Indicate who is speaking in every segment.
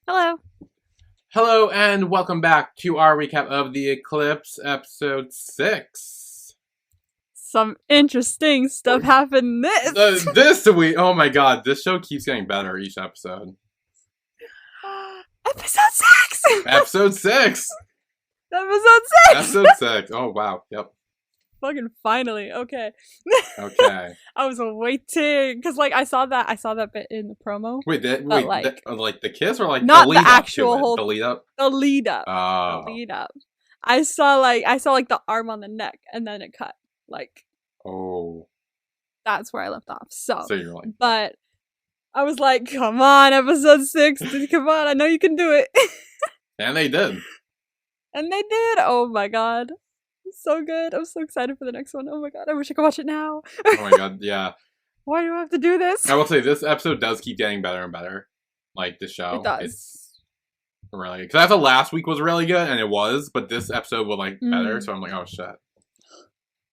Speaker 1: Hello.
Speaker 2: Hello and welcome back to our recap of the Eclipse episode 6.
Speaker 1: Some interesting stuff happened
Speaker 2: This week, oh my god, this show keeps getting better each episode.
Speaker 1: Episode 6!
Speaker 2: Episode 6!
Speaker 1: Episode 6!
Speaker 2: Episode 6. Oh wow, yep.
Speaker 1: Fucking finally, okay.
Speaker 2: Okay.
Speaker 1: I was waiting, because I saw that bit in the promo.
Speaker 2: Wait, like the kiss or like
Speaker 1: not
Speaker 2: the lead
Speaker 1: the actual
Speaker 2: up to
Speaker 1: whole,
Speaker 2: it? The lead up?
Speaker 1: The lead up.
Speaker 2: Oh.
Speaker 1: The lead up. I saw the arm on the neck, and then it cut.
Speaker 2: Oh.
Speaker 1: That's where I left off. So
Speaker 2: you're like...
Speaker 1: But I was like, come on, episode 6, come on, I know you can do it.
Speaker 2: And they did.
Speaker 1: And they did. Oh my god. So good. I'm so excited for the next one. Oh my god. I wish I could watch it now.
Speaker 2: Oh my god, yeah.
Speaker 1: Why do I have to do this?
Speaker 2: I will say this episode does keep getting better and better. Like the show.
Speaker 1: It does.
Speaker 2: It's really good. Because I thought last week was really good, and it was, but this episode was better, so I'm like, oh shit.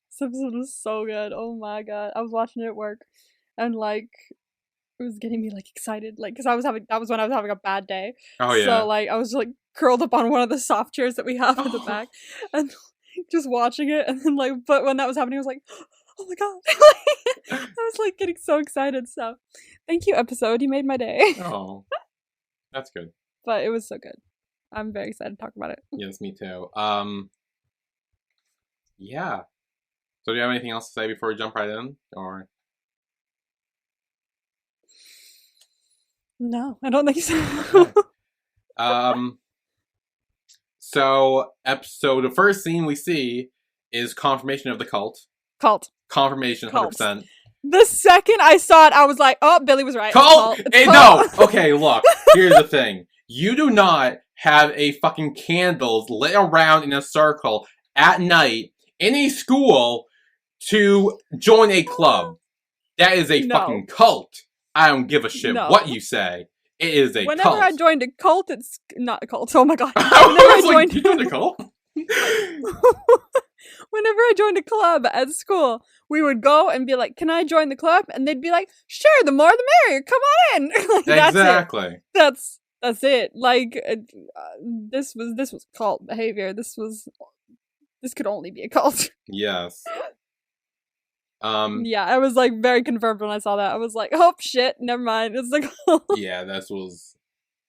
Speaker 1: This episode was so good. Oh my god. I was watching it at work, and it was getting me excited. Because that was when I was having a bad day.
Speaker 2: Oh yeah.
Speaker 1: So I was curled up on one of the soft chairs that we have in the back, and just watching it, and then but when that was happening, I was like, oh my god. I was getting so excited. So thank you, episode. You made my day.
Speaker 2: Oh, that's good.
Speaker 1: But it was so good. I'm very excited to talk about it.
Speaker 2: Yes, me too. Yeah. So do you have anything else to say before we jump right in, or?
Speaker 1: No, I don't think so.
Speaker 2: Okay. So the first scene we see is confirmation of the cult. Confirmation, 100%.
Speaker 1: The second I saw it, I was like, oh, Billy was right.
Speaker 2: Cult! Hey, no! Okay, look. Here's the thing. You do not have a fucking candles lit around in a circle at night in a school to join a club. That is a fucking cult. I don't give a shit what you say. It is a cult.
Speaker 1: Whenever I joined a cult, it's not a cult. Oh my god.
Speaker 2: Whenever I joined... You joined a cult?
Speaker 1: Whenever I joined a club at school, we would go and be like, can I join the club? And they'd be like, sure, the more the merrier. Come on in.
Speaker 2: Exactly.
Speaker 1: That's it. This was cult behavior. This could only be a cult.
Speaker 2: Yes.
Speaker 1: Yeah, I was very confirmed when I saw that. I was like, oh shit, never mind. It's the cult.
Speaker 2: Yeah, this was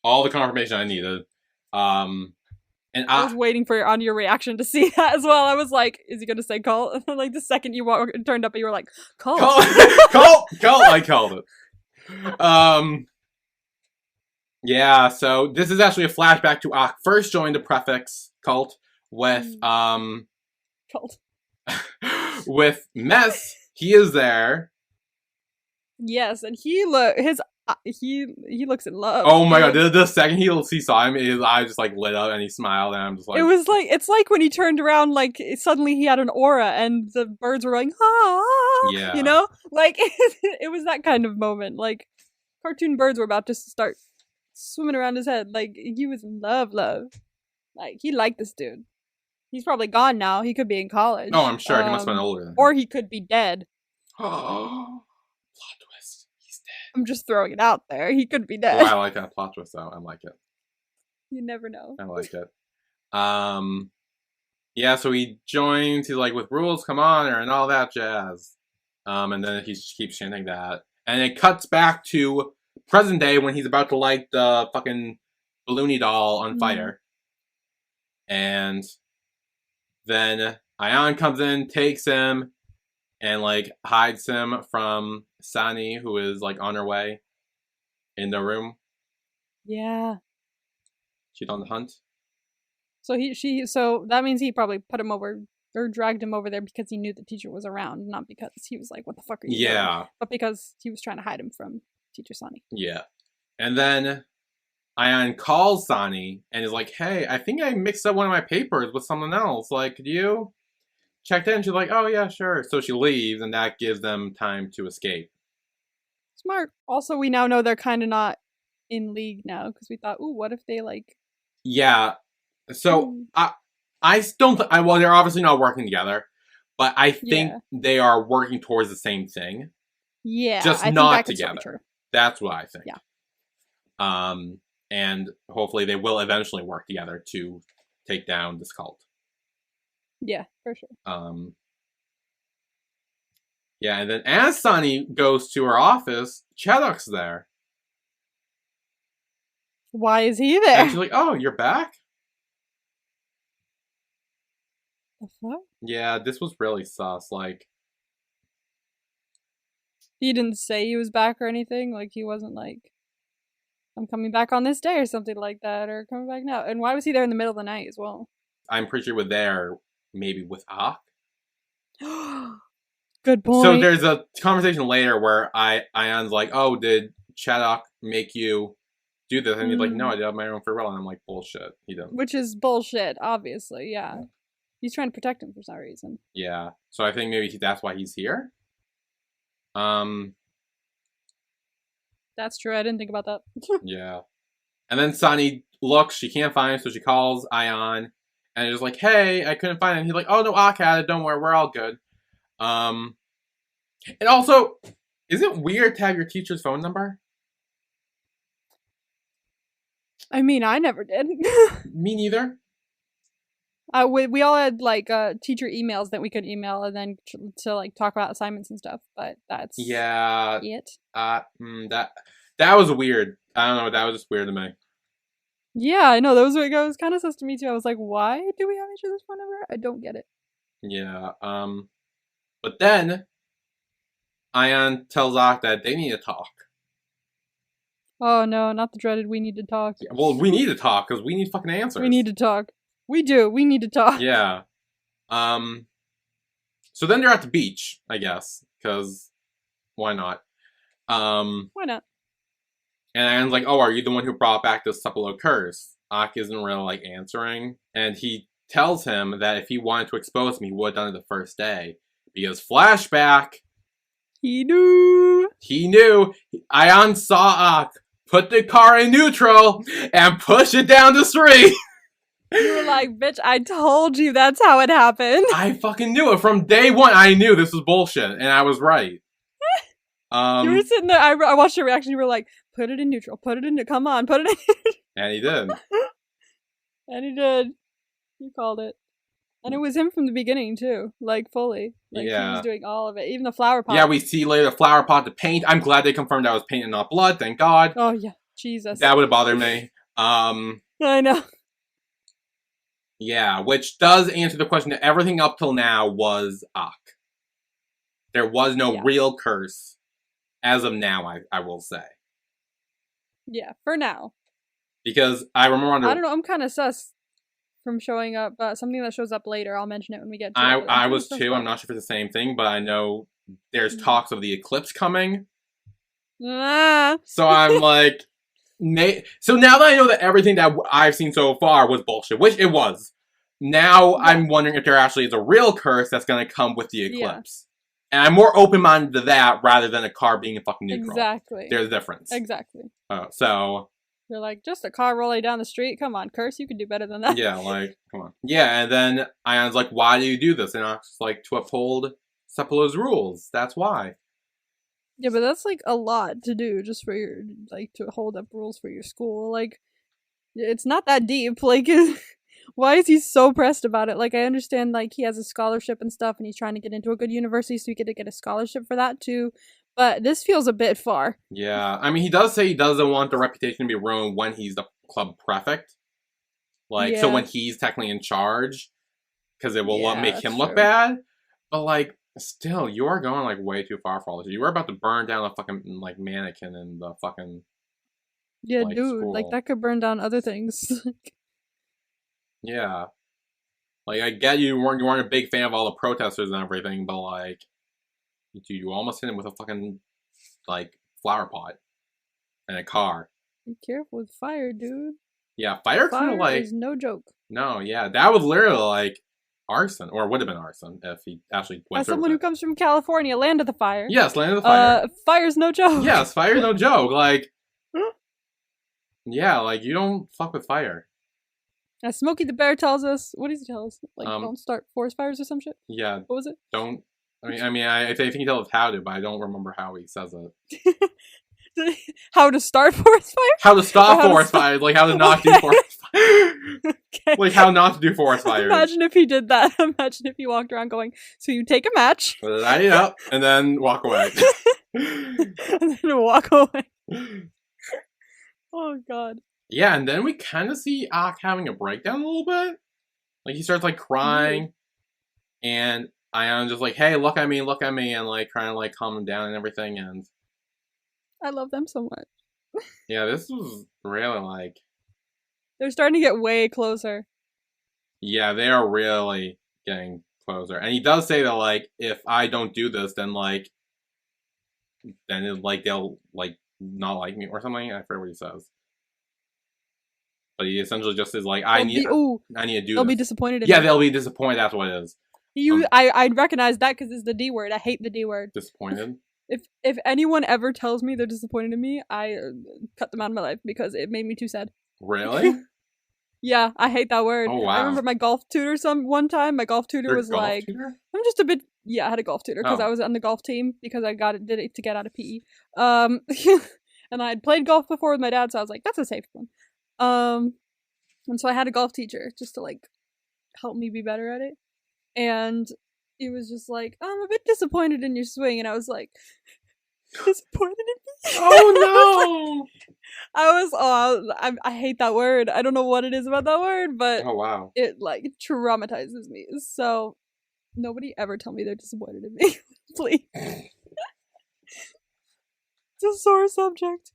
Speaker 2: all the confirmation I needed. And
Speaker 1: I was waiting for your reaction to see that as well. I was like, is he gonna say cult? And then the second you turned up, you were like, cult.
Speaker 2: Cult. I called it. Yeah, so this is actually a flashback to Ak first joined the Prefix cult with
Speaker 1: cult.
Speaker 2: with Mess. He is there.
Speaker 1: Yes, and he looks in love.
Speaker 2: Oh my god, the second he saw him, his eyes just lit up and he smiled and I'm just like...
Speaker 1: It was it's like when he turned around, suddenly he had an aura and the birds were going, ah,
Speaker 2: yeah.
Speaker 1: You know? It was that kind of moment. Cartoon birds were about to start swimming around his head. He was in love. He liked this dude. He's probably gone now. He could be in college.
Speaker 2: Oh, I'm sure. He must have been older than him.
Speaker 1: Or he could be dead.
Speaker 2: Oh, plot twist. He's dead.
Speaker 1: I'm just throwing it out there. He could be dead.
Speaker 2: Oh, I like that plot twist, though. I like it.
Speaker 1: You never know.
Speaker 2: I like it. Yeah, so he joins. He's with rules, come on, and all that jazz. And then he just keeps chanting that. And it cuts back to present day when he's about to light the fucking balloony doll on fire. And then Ayan comes in, takes him, and hides him from Sani, who is on her way in the room.
Speaker 1: Yeah.
Speaker 2: She's on the hunt.
Speaker 1: So so that means he probably put him over or dragged him over there because he knew the teacher was around, not because he was like, what the fuck are you doing? But because he was trying to hide him from teacher Sani.
Speaker 2: Yeah. And then Ayan calls Sani and is like, hey, I think I mixed up one of my papers with someone else. Could you check that? And she's like, oh, yeah, sure. So she leaves, and that gives them time to escape.
Speaker 1: Smart. Also, we now know they're kind of not in league now, because we thought, ooh, what if they,
Speaker 2: Yeah. So, I don't... well, they're obviously not working together, but I think they are working towards the same thing.
Speaker 1: Yeah.
Speaker 2: Just
Speaker 1: I
Speaker 2: not
Speaker 1: think that
Speaker 2: together. That's what I think.
Speaker 1: Yeah.
Speaker 2: and hopefully they will eventually work together to take down this cult.
Speaker 1: Yeah, for sure.
Speaker 2: Yeah, and then as Sunny goes to her office, Cheddock's there.
Speaker 1: Why is he there?
Speaker 2: And she's like, oh, you're back?
Speaker 1: The fuck?
Speaker 2: Yeah, this was really sus. Like,
Speaker 1: He didn't say he was back or anything. Like, he wasn't like, I'm coming back on this day or something like that, or coming back now. And why was he there in the middle of the night as well?
Speaker 2: I'm pretty sure we're there maybe with Ak.
Speaker 1: Good point.
Speaker 2: So there's a conversation later where Ion's like, oh, did Cheddock make you do this? And he's like, no, I did have my own free will. And I'm like, bullshit. He didn't.
Speaker 1: Which is bullshit, obviously, yeah. He's trying to protect him for some reason.
Speaker 2: Yeah. So I think maybe that's why he's here.
Speaker 1: That's true. I didn't think about that.
Speaker 2: Yeah. And then Sunny looks, she can't find him, so she calls Ion and is like, hey, I couldn't find him. He's like, oh no, Ak had it, don't worry, we're all good. And also, is it weird to have your teacher's phone number?
Speaker 1: I mean, I never did.
Speaker 2: Me neither.
Speaker 1: We all had like teacher emails that we could email and then to like talk about assignments and stuff, but that's it.
Speaker 2: That was weird. I don't know, that was just weird to me.
Speaker 1: Yeah, I know, that was kind of sus to me too. I was like, why do we have each other's phone number? I don't get it.
Speaker 2: Yeah, but then Ion tells Ak that they need to talk.
Speaker 1: Oh no, not the dreaded we need to talk.
Speaker 2: Yeah, well, we need to talk because we need fucking answers.
Speaker 1: We need to talk. We do. We need to talk.
Speaker 2: Yeah. So then they're at the beach, I guess, because why not?
Speaker 1: Why not?
Speaker 2: And Ion's like, oh, are you the one who brought back the Sepulchre curse? Ak isn't really, like, answering. And he tells him that if he wanted to expose him, he would have done it the first day. Because flashback...
Speaker 1: He knew!
Speaker 2: He knew! Ion saw Ak put the car in neutral and push it down the street!
Speaker 1: You were like, bitch, I told you that's how it happened.
Speaker 2: I fucking knew it. From day one, I knew this was bullshit, and I was right.
Speaker 1: You were sitting there, I watched your reaction, you were like, put it in neutral, come on, put it in.
Speaker 2: And he did.
Speaker 1: And he did. He called it. And it was him from the beginning, too. Like, fully. Like,
Speaker 2: yeah.
Speaker 1: He was doing all of it. Even the flower pot.
Speaker 2: Yeah, we see later the flower pot, the paint. I'm glad they confirmed that was paint and not blood, thank God.
Speaker 1: Oh, yeah. Jesus.
Speaker 2: That would have bothered me.
Speaker 1: I know.
Speaker 2: Yeah, which does answer the question that everything up till now was Ak. There was no real curse. As of now, I will say.
Speaker 1: Yeah, for now.
Speaker 2: Because I remember
Speaker 1: I don't know, I'm kind of sus from showing up, something that shows up later. I'll mention it when we get to it.
Speaker 2: I was too. I'm not sure if it's the same thing, but I know there's talks of the Eclipse coming. So I'm like... So now that I know that everything that I've seen so far was bullshit, which it was, now I'm wondering if there actually is a real curse that's going to come with the Eclipse. And I'm more open-minded to that rather than a car being a fucking neutral.
Speaker 1: Exactly.
Speaker 2: There's a difference.
Speaker 1: Exactly.
Speaker 2: So...
Speaker 1: You're like, just a car rolling down the street? Come on, curse, you can do better than that.
Speaker 2: Yeah, like, come on. Yeah, and then Ion's like, why do you do this? And Ak's like, to uphold Sepulchre's rules. That's why.
Speaker 1: Yeah, but that's, like, a lot to do just for your, like, to hold up rules for your school. Like, it's not that deep. Like, why is he so pressed about it? Like, I understand, like, he has a scholarship and stuff, and he's trying to get into a good university, so he could get a scholarship for that, too. But this feels a bit far.
Speaker 2: Yeah, I mean, he does say he doesn't want the reputation to be ruined when he's the club prefect. Like, so when he's technically in charge, because it will make him look bad. But, like, still, you are going, like, way too far for all this. You were about to burn down the fucking, like, mannequin in the fucking,
Speaker 1: yeah,
Speaker 2: like,
Speaker 1: dude,
Speaker 2: school.
Speaker 1: like, that could burn down other things.
Speaker 2: Yeah. Like, I get you weren't a big fan of all the protesters and everything, but, like, dude, you almost hit him with a fucking, like, flower pot and a car.
Speaker 1: Be careful with fire, dude.
Speaker 2: Yeah, fire kind of, like...
Speaker 1: is no joke.
Speaker 2: No, yeah, that was literally, like, arson, or would have been arson if he actually went
Speaker 1: As someone who comes from California, land of the fire.
Speaker 2: Yes, land of the fire.
Speaker 1: Fire's no joke.
Speaker 2: Yes, fire's no joke. Like, yeah, like, you don't fuck with fire.
Speaker 1: As Smokey the Bear tells us, what does he tell us? Like, don't start forest fires or some shit?
Speaker 2: Yeah.
Speaker 1: What was it?
Speaker 2: Don't, I think he tells us how to, but I don't remember how he says it.
Speaker 1: How to start forest fire?
Speaker 2: How to stop
Speaker 1: How to
Speaker 2: forest
Speaker 1: stop-
Speaker 2: fires, like how to not do
Speaker 1: Okay.
Speaker 2: forest fires.
Speaker 1: Okay.
Speaker 2: Like how not to do forest fires.
Speaker 1: Imagine if he did that. Imagine if he walked around going, so you take a match
Speaker 2: Light it up and then walk away.
Speaker 1: and then walk away. Oh god.
Speaker 2: Yeah, and then we kind of see Ak having a breakdown a little bit. Like he starts like crying, and Ion just like, "Hey, look at me," and like trying to like calm him down and everything. And
Speaker 1: I love them so much.
Speaker 2: yeah, this was really like,
Speaker 1: They're starting to get way closer.
Speaker 2: yeah, they are really getting closer. And he does say that like, if I don't do this, then like, then it, like they'll like not like me or something. I forget what he says. But he essentially just is like, I need to do
Speaker 1: they'll
Speaker 2: this.
Speaker 1: be disappointed in
Speaker 2: Yeah,
Speaker 1: me.
Speaker 2: they'll be disappointed. That's what it is.
Speaker 1: I recognize that because it's the D word. I hate the D word.
Speaker 2: Disappointed.
Speaker 1: If anyone ever tells me they're disappointed in me, I cut them out of my life because it made me too sad.
Speaker 2: Really?
Speaker 1: Yeah, I hate that word.
Speaker 2: Oh, wow.
Speaker 1: I remember my golf tutor one time. My golf tutor
Speaker 2: Your
Speaker 1: was
Speaker 2: golf
Speaker 1: like,
Speaker 2: tutor?
Speaker 1: I'm just a bit. Yeah, I had a golf tutor because
Speaker 2: Oh.
Speaker 1: I was on the golf team because I did it to get out of PE. And I had played golf before with my dad, so I was like, that's a safe one. And so I had a golf teacher just to like help me be better at it. And he was just like, I'm a bit disappointed in your swing, and I was like, disappointed in me?
Speaker 2: Oh
Speaker 1: I hate that word. I don't know what it is about that word, but
Speaker 2: no! Oh wow!
Speaker 1: it like traumatizes me. So nobody ever tell me they're disappointed in me, please. It's a sore subject.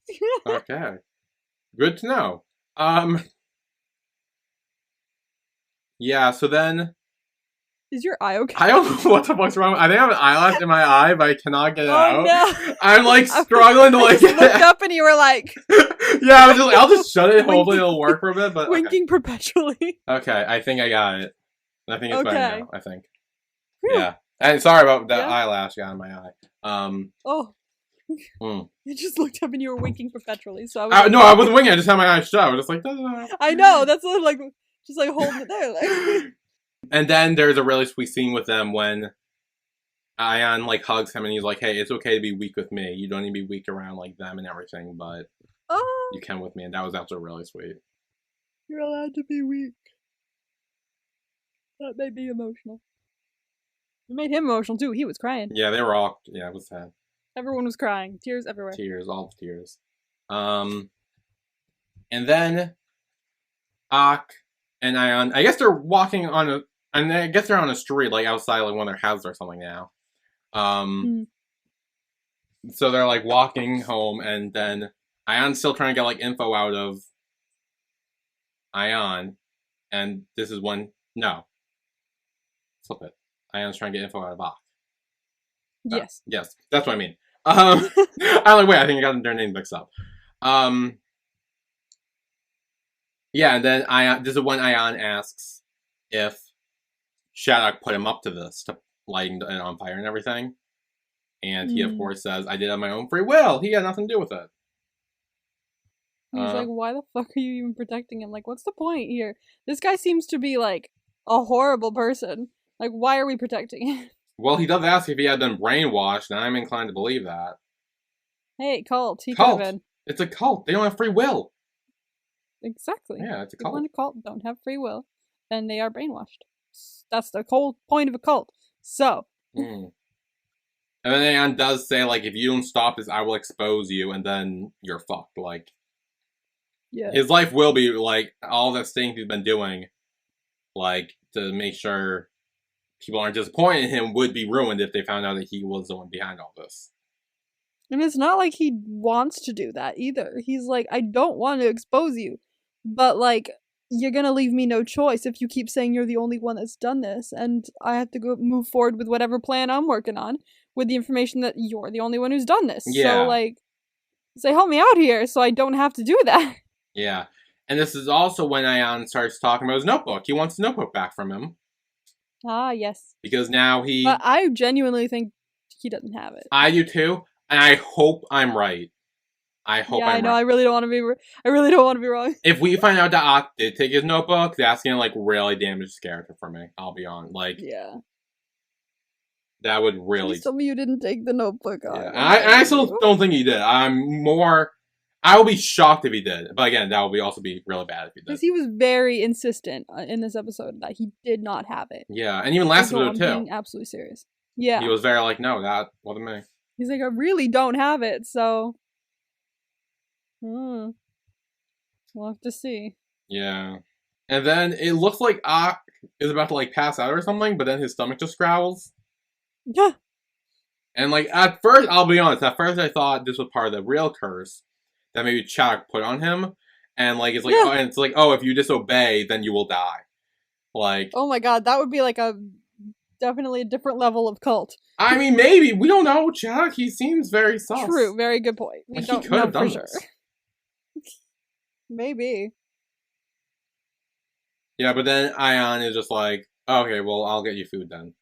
Speaker 2: Okay, good to know. Yeah. So then
Speaker 1: Is your eye okay?
Speaker 2: I don't know what the fuck's wrong. I think I have an eyelash in my eye, but I cannot get it out.
Speaker 1: No.
Speaker 2: I'm like struggling to
Speaker 1: I
Speaker 2: like.
Speaker 1: just looked up and you were like
Speaker 2: Yeah, I'll just shut it. Hopefully it'll work for a bit. But
Speaker 1: winking perpetually.
Speaker 2: okay, I think I got it. I think it's better
Speaker 1: Okay.
Speaker 2: now. I think.
Speaker 1: Whew.
Speaker 2: Yeah. And sorry about that
Speaker 1: Yeah.
Speaker 2: eyelash got in my eye.
Speaker 1: Oh.
Speaker 2: Hmm.
Speaker 1: You just looked up and you were winking perpetually. So I was like,
Speaker 2: No, I wasn't winking. I just had my eyes shut. I was just like, "Da-da-da."
Speaker 1: I know, that's like just like holding it there. Like.
Speaker 2: And then there's a really sweet scene with them when Ion like hugs him and he's like, "Hey, it's okay to be weak with me. You don't need to be weak around like them and everything, but
Speaker 1: Oh,
Speaker 2: you can with me." And that was also really sweet.
Speaker 1: you're allowed to be weak. That made me emotional. It made him emotional too. He was crying.
Speaker 2: Yeah, they were all. Yeah, it was sad.
Speaker 1: Everyone was crying. Tears everywhere.
Speaker 2: Tears, all tears. And then Ak and Ion, I guess they're walking on a, and I guess they're on a street, like outside, like one of their houses or something now. So they're like walking home, and then Ion's still trying to get like info out of Ion, and this is when flip it. Ion's trying to get info out of Ak.
Speaker 1: Yes.
Speaker 2: Yes, that's what I mean. I'm like, wait, I think I got their name mixed up. Yeah, and then this is when Ion asks if Shattuck put him up to this, to lighting it on fire and everything. And he, of course, says, I did it on my own free will. He had nothing to do with it.
Speaker 1: He's like, why the fuck are you even protecting him? Like, what's the point here? This guy seems to be, like, a horrible person. Like, why are we protecting him?
Speaker 2: Well, he does ask if he had been brainwashed, and I'm inclined to believe that.
Speaker 1: Hey, cult. He
Speaker 2: Cult.
Speaker 1: could have been.
Speaker 2: It's a cult. They don't have free will.
Speaker 1: Exactly.
Speaker 2: Yeah, it's a
Speaker 1: People
Speaker 2: cult.
Speaker 1: in a cult don't have free will, and they are brainwashed. That's the whole point of a cult. So.
Speaker 2: And then Ion does say, like, if you don't stop this, I will expose you, and then you're fucked. Like,
Speaker 1: Yeah.
Speaker 2: his life will be, like, all the things he's been doing, like, to make sure people aren't disappointed in him would be ruined if they found out that he was the one behind all this.
Speaker 1: And it's not like he wants to do that either. He's like, I don't want to expose you, but, like, you're gonna leave me no choice if you keep saying you're the only one that's done this, and I have to go move forward with whatever plan I'm working on with the information that you're the only one who's done this.
Speaker 2: Yeah.
Speaker 1: So, like, say, help me out here so I don't have to do that.
Speaker 2: Yeah. And this is also when Ion starts talking about his notebook. He wants the notebook back from him.
Speaker 1: Ah, yes.
Speaker 2: Because now he...
Speaker 1: But I genuinely think he doesn't have it.
Speaker 2: I do too, and I hope I'm right. I hope
Speaker 1: I
Speaker 2: I'm
Speaker 1: know.
Speaker 2: right.
Speaker 1: I really don't want to be. I really don't want to be wrong.
Speaker 2: If we find out that Ak did take his notebook, that's gonna, like, really damage his character for me. I'll be on. Like,
Speaker 1: Yeah.
Speaker 2: That would
Speaker 1: Please
Speaker 2: really.
Speaker 1: tell me you didn't take the notebook on.
Speaker 2: Yeah. I still don't think he did. I will be shocked if he did. But again, that would also be really bad if he did.
Speaker 1: Because he was very insistent in this episode that he did not have it.
Speaker 2: Yeah, and even last episode too.
Speaker 1: I'm being absolutely serious. Yeah.
Speaker 2: He was very like, no, that wasn't me.
Speaker 1: He's like, I really don't have it, so. We'll have to see.
Speaker 2: Yeah. And then it looks like Ak is about to like pass out or something, but then his stomach just growls.
Speaker 1: Yeah.
Speaker 2: And like at first, I'll be honest, at first I thought this was part of the real curse that maybe Chak put on him. And like it's like oh, if you disobey, then you will die. Like,
Speaker 1: oh my god, that would be like definitely a different level of cult.
Speaker 2: I mean, maybe. We don't know Chak. He seems very sus.
Speaker 1: True, very good point. We don't know for sure. Maybe.
Speaker 2: Yeah, but then Ion is just like, oh, okay, well, I'll get you food then.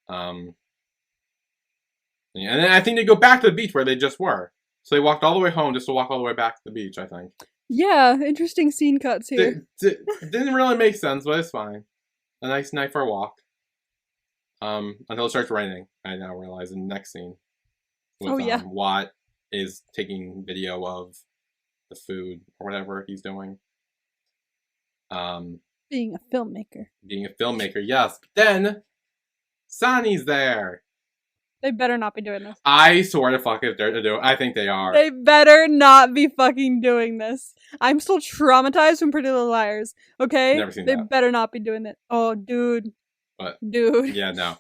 Speaker 2: Yeah, and then I think they go back to the beach where they just were. So they walked all the way home just to walk all the way back to the beach, I think.
Speaker 1: Yeah, interesting scene cuts here.
Speaker 2: Didn't really make sense, but it's fine. A nice night for a walk. Until it starts raining, I now realize in the next scene. With, Watt is taking video of the food or whatever he's doing.
Speaker 1: Being a filmmaker.
Speaker 2: Being a filmmaker, yes. But then, Sunny's there.
Speaker 1: They better not be doing this.
Speaker 2: I swear to fuck if they're to do it. I think they are.
Speaker 1: They better not be fucking doing this. I'm still traumatized from Pretty Little Liars. Okay?
Speaker 2: Never seen that.
Speaker 1: They better not be doing that. Oh, dude.
Speaker 2: What?
Speaker 1: Dude.
Speaker 2: Yeah, no.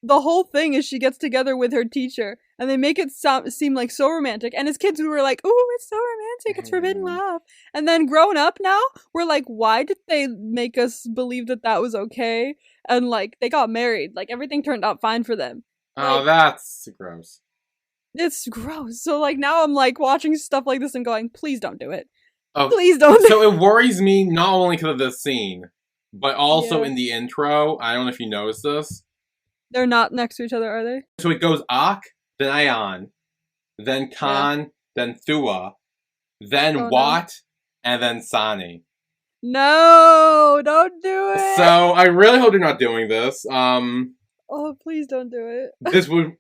Speaker 1: The whole thing is she gets together with her teacher, and they make it seem like so romantic. And as kids, we were like, "Ooh, it's so romantic! It's forbidden love." And then growing up now, we're like, "Why did they make us believe that was okay?" And like, they got married. Like everything turned out fine for them.
Speaker 2: Oh, that's gross.
Speaker 1: It's gross. So like now I'm like watching stuff like this and going, "Please don't do it.
Speaker 2: Oh,
Speaker 1: please don't."
Speaker 2: So it worries me not only because of this scene, but also in the intro. I don't know if you noticed this.
Speaker 1: They're not next to each other, are they?
Speaker 2: So it goes Ak, then Ion, then Khan, then Thua, then Watt, and then Sani.
Speaker 1: No, don't do it.
Speaker 2: So I really hope they're not doing this.
Speaker 1: Oh, please don't do it.
Speaker 2: This would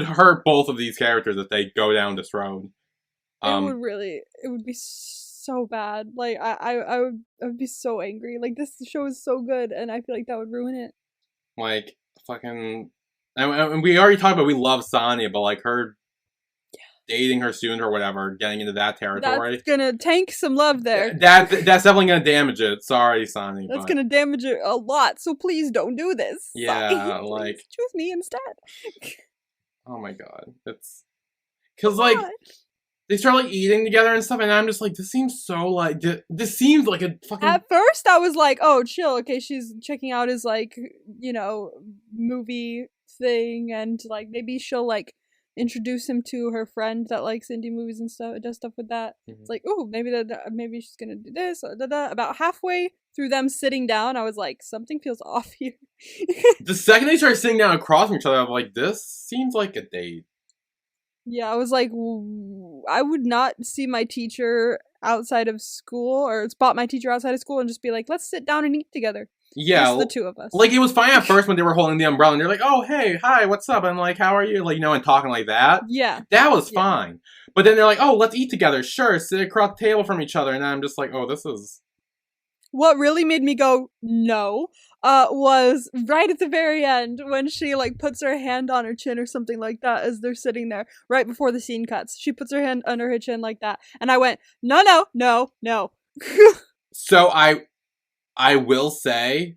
Speaker 2: hurt both of these characters if they go down this road.
Speaker 1: It would be so bad. Like I would be so angry. Like this show is so good, and I feel like that would ruin it.
Speaker 2: Like fucking, and we already talked about we love Sonya, but like her dating her student or whatever, getting into that territory,
Speaker 1: that's gonna tank some love there.
Speaker 2: That's definitely gonna damage it. Sorry, Sonya.
Speaker 1: That's gonna damage it a lot. So please don't do this.
Speaker 2: Yeah, like
Speaker 1: choose me instead.
Speaker 2: Oh my god, it's because like they start like eating together and stuff, and I'm just like, this seems so like this seems like a fucking.
Speaker 1: At first, I was like, oh, chill. Okay, she's checking out his like movie thing, and like maybe she'll like introduce him to her friend that likes indie movies and stuff, does stuff with that. Mm-hmm. It's like, oh, maybe she's gonna do this. About halfway through them sitting down, I was like, something feels off here.
Speaker 2: The second they started sitting down across from each other, I'm like, this seems like a date.
Speaker 1: Yeah, I was like, I would not see my teacher outside of school or spot my teacher outside of school and just be like, let's sit down and eat together.
Speaker 2: Yeah,
Speaker 1: just the two of us.
Speaker 2: Like, it was fine at first when they were holding the umbrella and they're like, oh, hey, hi, what's up? And like, how are you? Like, and talking like that.
Speaker 1: Yeah.
Speaker 2: That was fine. But then they're like, oh, let's eat together. Sure, sit across the table from each other. And I'm just like, oh, this is...
Speaker 1: What really made me go, no, was right at the very end when she, like, puts her hand on her chin or something like that as they're sitting there, right before the scene cuts. She puts her hand under her chin like that. And I went, no.
Speaker 2: So I will say,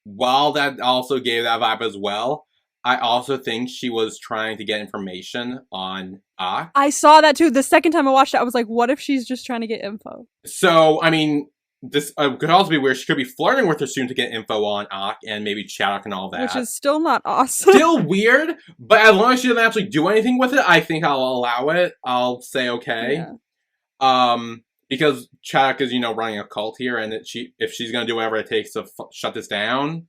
Speaker 2: while that also gave that vibe as well, I also think she was trying to get information on Ak.
Speaker 1: I saw that too. The second time I watched it, I was like, what if she's just trying to get info?
Speaker 2: So, I mean... This could also be where she could be flirting with her student to get info on Ak and maybe Chaddock and all that.
Speaker 1: Which is still not awesome.
Speaker 2: Still weird, but as long as she doesn't actually do anything with it, I think I'll allow it. I'll say okay. Yeah. Because Chaddock is, running a cult here, and if she's going to do whatever it takes to shut this down,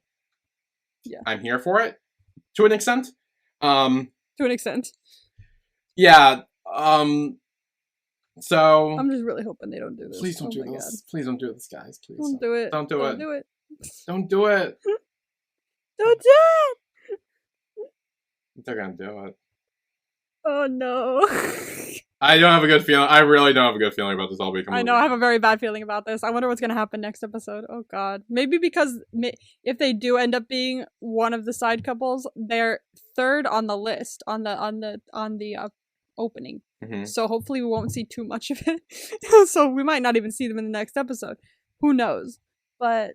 Speaker 2: I'm here for it. To an extent.
Speaker 1: To an extent.
Speaker 2: Yeah. So
Speaker 1: I'm just really hoping they don't do this.
Speaker 2: Please don't do this. God. Please don't do this, guys. Please
Speaker 1: don't do it.
Speaker 2: Don't do it.
Speaker 1: Do it.
Speaker 2: Don't do it.
Speaker 1: Don't do it.
Speaker 2: They're gonna do it.
Speaker 1: Oh no.
Speaker 2: I don't have a good feeling. I really don't have a good feeling about this all becoming.
Speaker 1: I know, I have a very bad feeling about this. I wonder what's going to happen next episode. Oh god. Maybe because if they do end up being one of the side couples, they're third on the list on the opening.
Speaker 2: Mm-hmm.
Speaker 1: So hopefully we won't see too much of it. So we might not even see them in the next episode. Who knows? But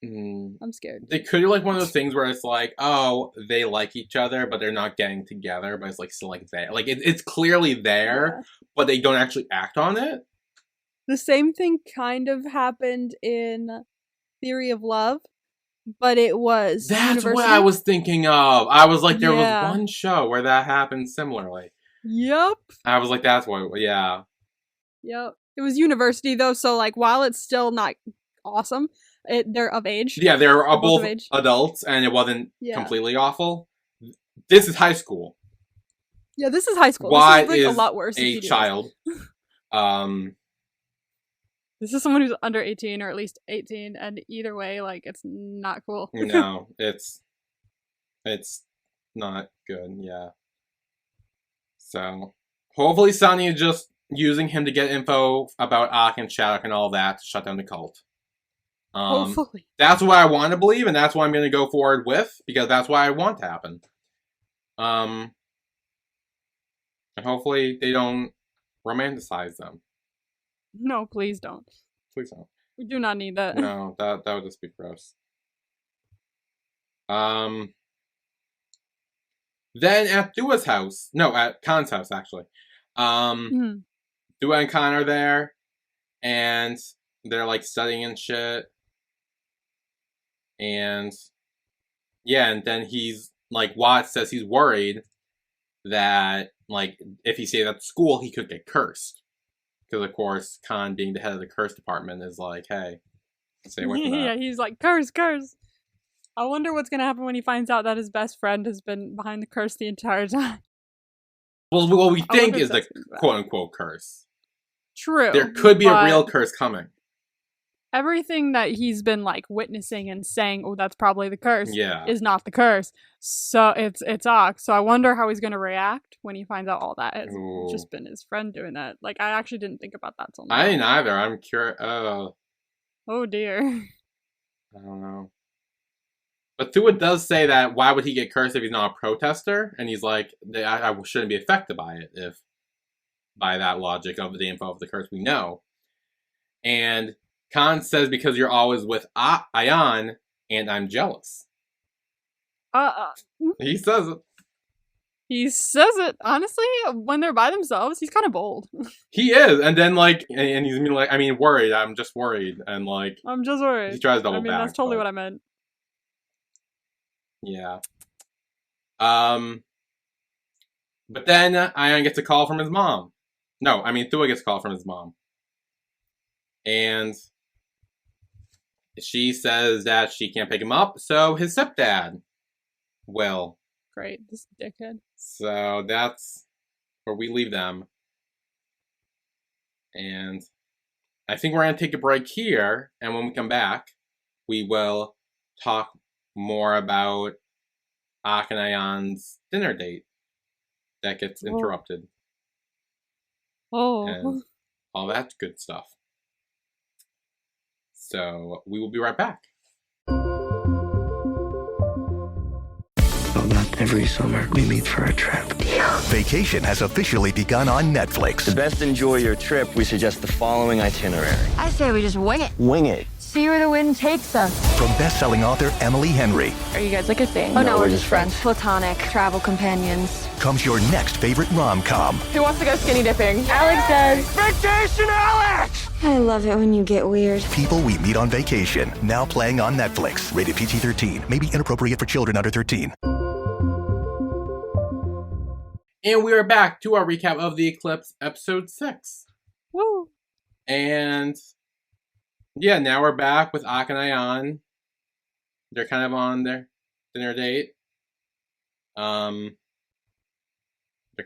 Speaker 1: I'm scared.
Speaker 2: They could do like one of those things where it's like, oh, they like each other, but they're not getting together, but it's like still like there. Like it's clearly there, but they don't actually act on it.
Speaker 1: The same thing kind of happened in Theory of Love, but it was
Speaker 2: That's what I was thinking of. I was like, there was one show where that happened similarly.
Speaker 1: Yep.
Speaker 2: I was like, that's what, yeah.
Speaker 1: Yep. It was university though, so like while it's still not awesome, they're of age.
Speaker 2: Yeah, they're both adults, and it wasn't completely awful. This is high school.
Speaker 1: Yeah, this is high school.
Speaker 2: Why
Speaker 1: this is like a lot worse.
Speaker 2: A child.
Speaker 1: This is someone who's under 18 or at least 18, and either way, like it's not cool.
Speaker 2: No, it's not good. Yeah. So hopefully, Sunny is just using him to get info about Ak and Shattuck and all that to shut down the cult.
Speaker 1: Hopefully.
Speaker 2: That's what I want to believe, and that's what I'm going to go forward with, because that's what I want to happen. And hopefully they don't romanticize them.
Speaker 1: No, please don't.
Speaker 2: Please don't.
Speaker 1: We do not need that.
Speaker 2: No, that would just be gross. Then at Dua's house, no, at Khan's house, actually. Dua and Khan are there, and they're, like, studying and shit. And, yeah, and then he's, like, Watts says he's worried that, like, if he stays at school, he could get cursed. Because, of course, Khan, being the head of the curse department, is like, hey, stay away from that.
Speaker 1: Yeah, he's like, curse. I wonder what's going to happen when he finds out that his best friend has been behind the curse the entire time.
Speaker 2: Well, what we think is the quote-unquote curse.
Speaker 1: True.
Speaker 2: There could be a real curse coming.
Speaker 1: Everything that he's been, like, witnessing and saying, oh, that's probably the curse, is not the curse. So it's Ak. So I wonder how he's going to react when he finds out all that. It's just been his friend doing that. Like, I actually didn't think about that till now.
Speaker 2: I didn't either. I'm curious.
Speaker 1: Oh, dear.
Speaker 2: I don't know. But Thua does say that why would he get cursed if he's not a protester? And he's like, I shouldn't be affected by it if, by that logic of the info of the curse we know. And Khan says because you're always with Ayan, and I'm jealous. He says it.
Speaker 1: He says it. Honestly, when they're by themselves, he's kind of bold. He
Speaker 2: is. And then, like, and he's like, I mean, worried. I'm just worried. And, like,
Speaker 1: I'm just worried.
Speaker 2: He tries to double back.
Speaker 1: That's totally what I meant.
Speaker 2: Yeah. But then Ayan gets a call from his mom. No, I mean, Thua gets a call from his mom. And she says that she can't pick him up, so his stepdad will.
Speaker 1: Great, this dickhead.
Speaker 2: So that's where we leave them. And I think we're going to take a break here, and when we come back, we will talk more about Ak and Ayan's dinner date that gets interrupted. And all that good stuff. So we will be right back.
Speaker 3: Well, not every summer we meet for a trip.
Speaker 4: Vacation has officially begun on Netflix.
Speaker 5: To best enjoy your trip, we suggest the following itinerary.
Speaker 6: I say we just wing it.
Speaker 5: Wing it.
Speaker 6: See where the wind takes us.
Speaker 4: From best-selling author Emily Henry.
Speaker 6: Are you guys like a thing?
Speaker 5: Oh, no, we're just friends.
Speaker 6: Platonic travel companions.
Speaker 4: Comes your next favorite rom-com.
Speaker 6: Who wants to go skinny dipping? Alex does.
Speaker 4: Vacation, Alex!
Speaker 6: I love it when you get weird.
Speaker 4: People We Meet on Vacation. Now playing on Netflix. Rated PG-13. May be inappropriate for children under 13.
Speaker 2: And we are back to our recap of The Eclipse, episode 6.
Speaker 1: Woo!
Speaker 2: And yeah, now we're back with Ak and Ayan. They're kind of on their dinner date. They're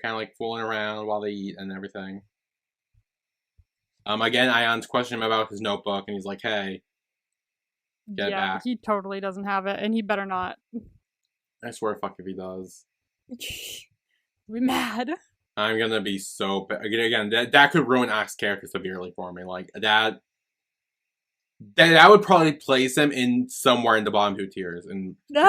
Speaker 2: kind of like fooling around while they eat and everything. Again, Ayan's questioning him about his notebook, and he's like, hey, get it back.
Speaker 1: He totally doesn't have it, and he better not.
Speaker 2: I swear to fuck if he does.
Speaker 1: Be mad.
Speaker 2: I'm gonna be so bad. Again, that could ruin Ock's character severely for me. Like, that would probably place him in somewhere in the bottom 2 tiers. And
Speaker 1: No!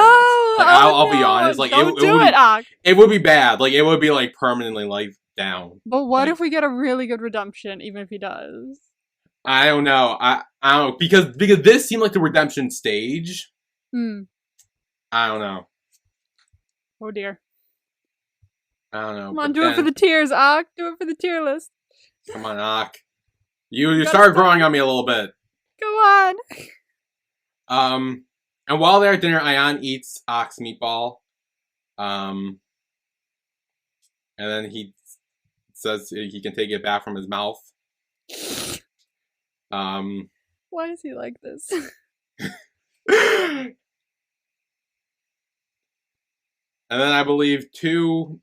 Speaker 2: like, I'll be honest. Like,
Speaker 1: Don't do it, Ock.
Speaker 2: It would be bad. Like, it would be, like, permanently, like, down.
Speaker 1: But what
Speaker 2: Like,
Speaker 1: if we get a really good redemption, even if he does?
Speaker 2: I don't know. I don't know. Because this seemed like the redemption stage.
Speaker 1: Hmm.
Speaker 2: I don't know.
Speaker 1: Oh dear.
Speaker 2: I don't know.
Speaker 1: Come on, do it for the tiers, Ock. Do it for the tier list.
Speaker 2: Come on, Ock. You
Speaker 1: Gotta
Speaker 2: started
Speaker 1: stop.
Speaker 2: growing on me a little bit.
Speaker 1: Go on.
Speaker 2: And while they're at dinner, Ayan eats Ock's meatball. And then he says he can take it back from his mouth.
Speaker 1: Why is he like this?
Speaker 2: And then I believe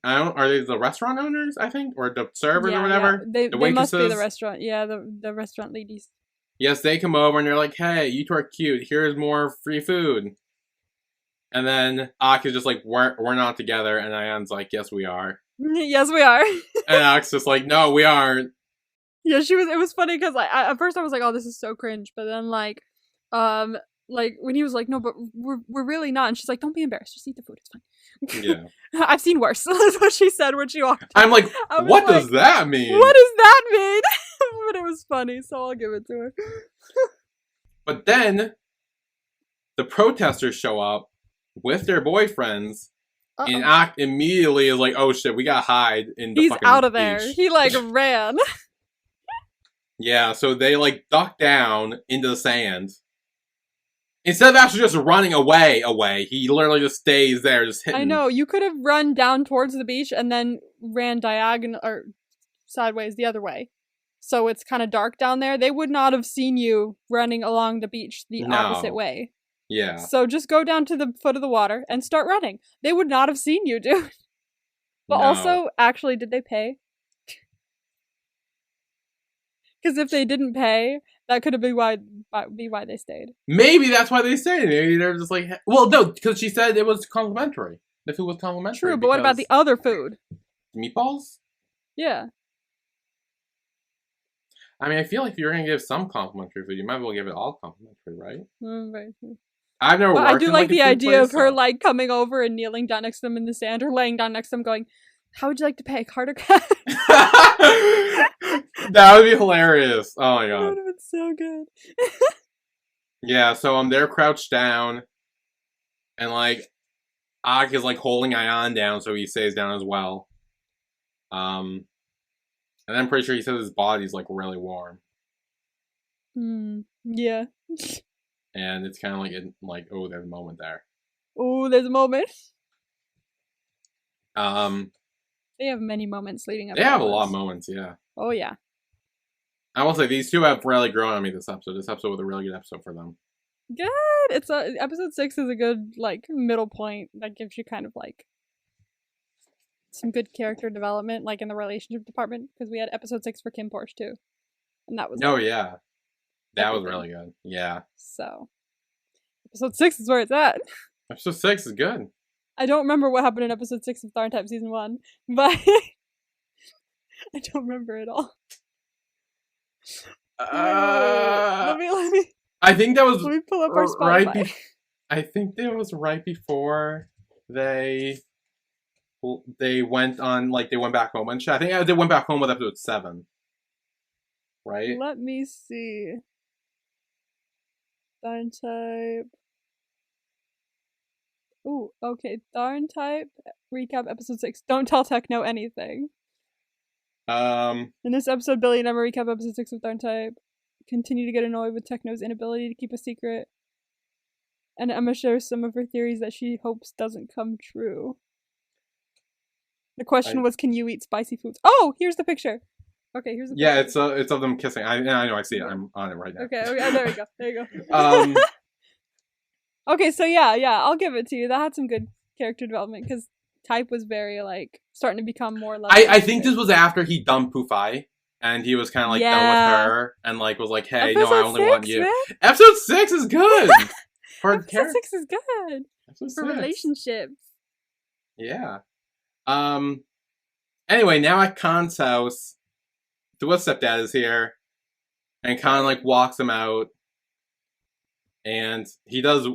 Speaker 2: are they the restaurant owners, I think? Or the servers or whatever?
Speaker 1: Yeah. They must be the
Speaker 2: waitresses?
Speaker 1: restaurant. Yeah, the restaurant ladies.
Speaker 2: Yes, they come over and they're like, hey, you two are cute. Here's more free food. And then Ock is just like, we're not together. And Ayan's like, yes, we are.
Speaker 1: Yes, we are.
Speaker 2: And Ock's just like, no, we aren't.
Speaker 1: Yeah, it was funny because at first I was like, oh, this is so cringe. But then like when he was like, no, but we're really not. And she's like, don't be embarrassed. Just eat the food. It's fine.
Speaker 2: Yeah.
Speaker 1: I've seen worse. That's what she said when she walked.
Speaker 2: I'm like,
Speaker 1: I was
Speaker 2: what
Speaker 1: like,
Speaker 2: does that mean?
Speaker 1: What does that mean? But it was funny, so I'll give it to her.
Speaker 2: But then the protesters show up with their boyfriends, and Ock immediately is like, oh shit, we gotta hide in the
Speaker 1: He's
Speaker 2: fucking
Speaker 1: out of there.
Speaker 2: beach.
Speaker 1: He like ran.
Speaker 2: Yeah, so they like duck down into the sand. Instead of actually just running away, he literally just stays there, just hitting.
Speaker 1: I know, you could have run down towards the beach and then ran diagonal or sideways the other way. So it's kind of dark down there. They would not have seen you running along the beach the opposite way.
Speaker 2: Yeah.
Speaker 1: So just go down to the foot of the water and start running. They would not have seen you, dude. But
Speaker 2: No.
Speaker 1: also, actually, did they pay? Because if they didn't pay, that could have been why they stayed.
Speaker 2: Maybe that's why they stayed. Maybe they're just like, well, no, because she said it was complimentary. The food was complimentary.
Speaker 1: True, but what about the other food?
Speaker 2: meatballs?
Speaker 1: Yeah.
Speaker 2: I mean, I feel like if you're gonna give some complimentary food, you might as well give it all complimentary, right?
Speaker 1: Right.
Speaker 2: I've never.
Speaker 1: Well, I
Speaker 2: worked
Speaker 1: do
Speaker 2: in,
Speaker 1: like
Speaker 2: a
Speaker 1: the
Speaker 2: food
Speaker 1: idea
Speaker 2: place,
Speaker 1: of her
Speaker 2: so-
Speaker 1: like coming over and kneeling down next to them in the sand, or laying down next to them, going, "How would you like to pay, card or cash?"
Speaker 2: That would be hilarious. Oh my
Speaker 1: That
Speaker 2: god.
Speaker 1: would have been so good.
Speaker 2: Yeah. So they're crouched down, and like Ock is like holding Ayan down, so he stays down as well. And I'm pretty sure he says his body's like really warm,
Speaker 1: Yeah.
Speaker 2: and it's kind of like oh, there's a moment there.
Speaker 1: Oh, there's a moment.
Speaker 2: They
Speaker 1: They have many moments leading up.
Speaker 2: have a
Speaker 1: to
Speaker 2: lot
Speaker 1: this.
Speaker 2: of moments, yeah.
Speaker 1: Oh yeah.
Speaker 2: I will say these two have really grown on me this episode. This episode was a really good episode for them.
Speaker 1: Good. It's episode 6 is a good like middle point that gives you kind of like some good character development, like in the relationship department, because we had episode 6 for Kim Porsche too, and that was
Speaker 2: Oh
Speaker 1: like,
Speaker 2: yeah, that was
Speaker 1: everything.
Speaker 2: really good. Yeah,
Speaker 1: So episode 6 is where it's at.
Speaker 2: episode 6 is good.
Speaker 1: I don't remember what happened in episode 6 of Tharn Type season 1, but I don't remember it all. Let me
Speaker 2: I think that was
Speaker 1: let me pull up our
Speaker 2: right.
Speaker 1: Spotify.
Speaker 2: I think that was right before they went on, like they went back home and shit. I think they went back home with episode 7, right?
Speaker 1: Let me see. Tharn Type. Ooh, okay. Tharn Type recap episode 6. Don't tell Techno anything. In this episode, Billy and Emma recap episode 6 of Tharn Type. Continue to get annoyed with Techno's inability to keep a secret. And Emma shares some of her theories that she hopes doesn't come true. The question was, can you eat spicy foods? Oh, here's the picture. Okay, here's the
Speaker 2: Yeah,
Speaker 1: picture.
Speaker 2: it's of them kissing. I know, I see it. I'm on it right now.
Speaker 1: Okay, there we go. There you go. Okay, so yeah, I'll give it to you. That had some good character development, because Type was very, like, starting to become more level.
Speaker 2: I think this was after he dumped Pufai, and he was kind of like done with her, and like was like, hey, no, I
Speaker 1: Episode
Speaker 2: only
Speaker 1: 6,
Speaker 2: want you.
Speaker 1: man.
Speaker 2: Episode 6 is good. For
Speaker 1: Episode 6 is good.
Speaker 2: Episode
Speaker 1: For
Speaker 2: 6.
Speaker 1: relationships.
Speaker 2: Yeah. Anyway, now at Khan's house, Thua's stepdad is here, and Khan like walks him out, and he does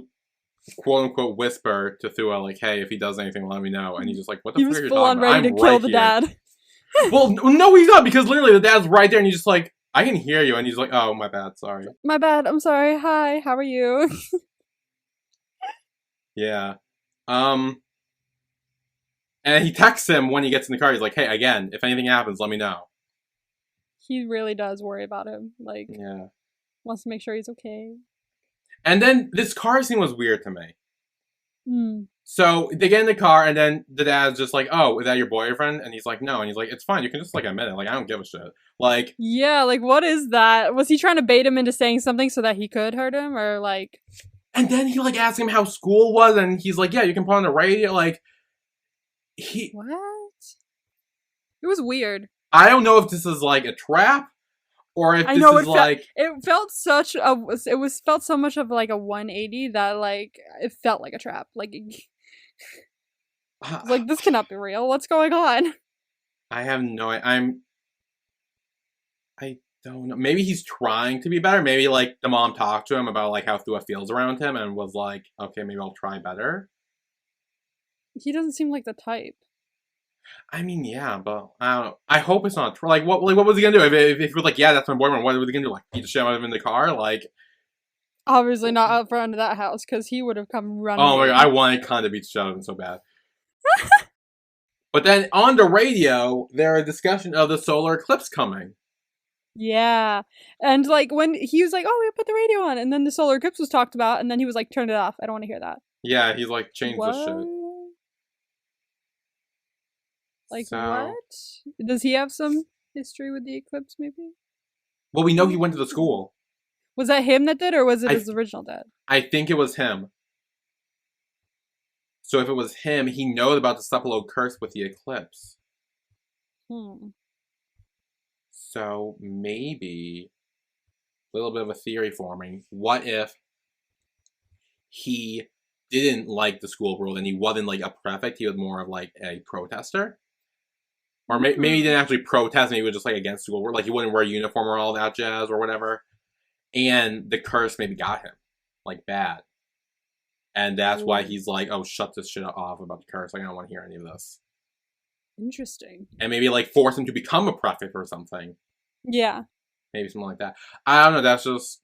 Speaker 2: quote unquote whisper to Thua like, "Hey, if he does anything, let me know." And he's just like, "What the
Speaker 1: He
Speaker 2: fuck
Speaker 1: was
Speaker 2: are you
Speaker 1: full
Speaker 2: talking
Speaker 1: on
Speaker 2: about?
Speaker 1: ready
Speaker 2: I'm
Speaker 1: to kill
Speaker 2: right
Speaker 1: the
Speaker 2: here."
Speaker 1: dad.
Speaker 2: Well, no, he's not, because literally the dad's right there, and he's just like, "I can hear you," and he's like, "Oh, my bad, sorry."
Speaker 1: My bad. I'm sorry. Hi. How are you?
Speaker 2: Yeah. And he texts him when he gets in the car. He's like, "Hey, again, if anything happens, let me know."
Speaker 1: He really does worry about him. Like,
Speaker 2: Yeah.
Speaker 1: wants to make sure he's okay.
Speaker 2: And then this car scene was weird to me.
Speaker 1: Hmm.
Speaker 2: So they get in the car, and then the dad's just like, "Oh, is that your boyfriend?" And he's like, "No." And he's like, "It's fine. You can just like admit it. Like, I don't give a shit." Like,
Speaker 1: Yeah, like, what is that? Was he trying to bait him into saying something so that he could hurt him? Or, like...
Speaker 2: and then he like asked him how school was, and he's like, "Yeah, you can put on the radio." Like,
Speaker 1: What? It was weird.
Speaker 2: I don't know if this is like a trap, or if
Speaker 1: I
Speaker 2: this
Speaker 1: know,
Speaker 2: is like,
Speaker 1: it felt such a... felt so much of, like, a 180 that, like, it felt like a trap. Like, this cannot be real. What's going on?
Speaker 2: I have no. I don't know. Maybe he's trying to be better. Maybe like the mom talked to him about like how Thua feels around him, and was like, "Okay, maybe I'll try better."
Speaker 1: He doesn't seem like the type.
Speaker 2: I mean, yeah, but I don't know. I hope it's not like what was he gonna do if he was like, "Yeah, that's my boyfriend"? What was he gonna do? Like beat the shit out of him in the car? Like,
Speaker 1: Obviously not out front of that house, because he would have come running.
Speaker 2: oh my
Speaker 1: in.
Speaker 2: god, I wanted Khan to beat the shit out of him so bad. But then on the radio, there are discussion of the solar eclipse coming.
Speaker 1: Yeah. And, like, when he was like, "Oh, we put the radio on," and then the solar eclipse was talked about, and then he was like, "Turn it off. I don't want to hear that."
Speaker 2: Yeah, he's like changed the shit.
Speaker 1: Like,
Speaker 2: So-
Speaker 1: what? Does he have some history with the eclipse, maybe?
Speaker 2: Well, we know he went to the school.
Speaker 1: Was that him that did, or was it
Speaker 2: I-
Speaker 1: his original dad?
Speaker 2: I think it was him. So if it was him, he knows about the Cephalode curse with the eclipse.
Speaker 1: Hmm.
Speaker 2: So maybe a little bit of a theory forming. What if he didn't like the school world and he wasn't like a prefect? He was more of like a protester, or maybe he didn't actually protest. Maybe he was just like against school world. Like he wouldn't wear a uniform or all that jazz or whatever. And the curse maybe got him like bad. And that's why he's like, "Oh, shut this shit off about the curse. Like, I don't want to hear any of this."
Speaker 1: Interesting.
Speaker 2: And maybe like force him to become a prefect or something.
Speaker 1: Yeah.
Speaker 2: Maybe something like that. I don't know. That's just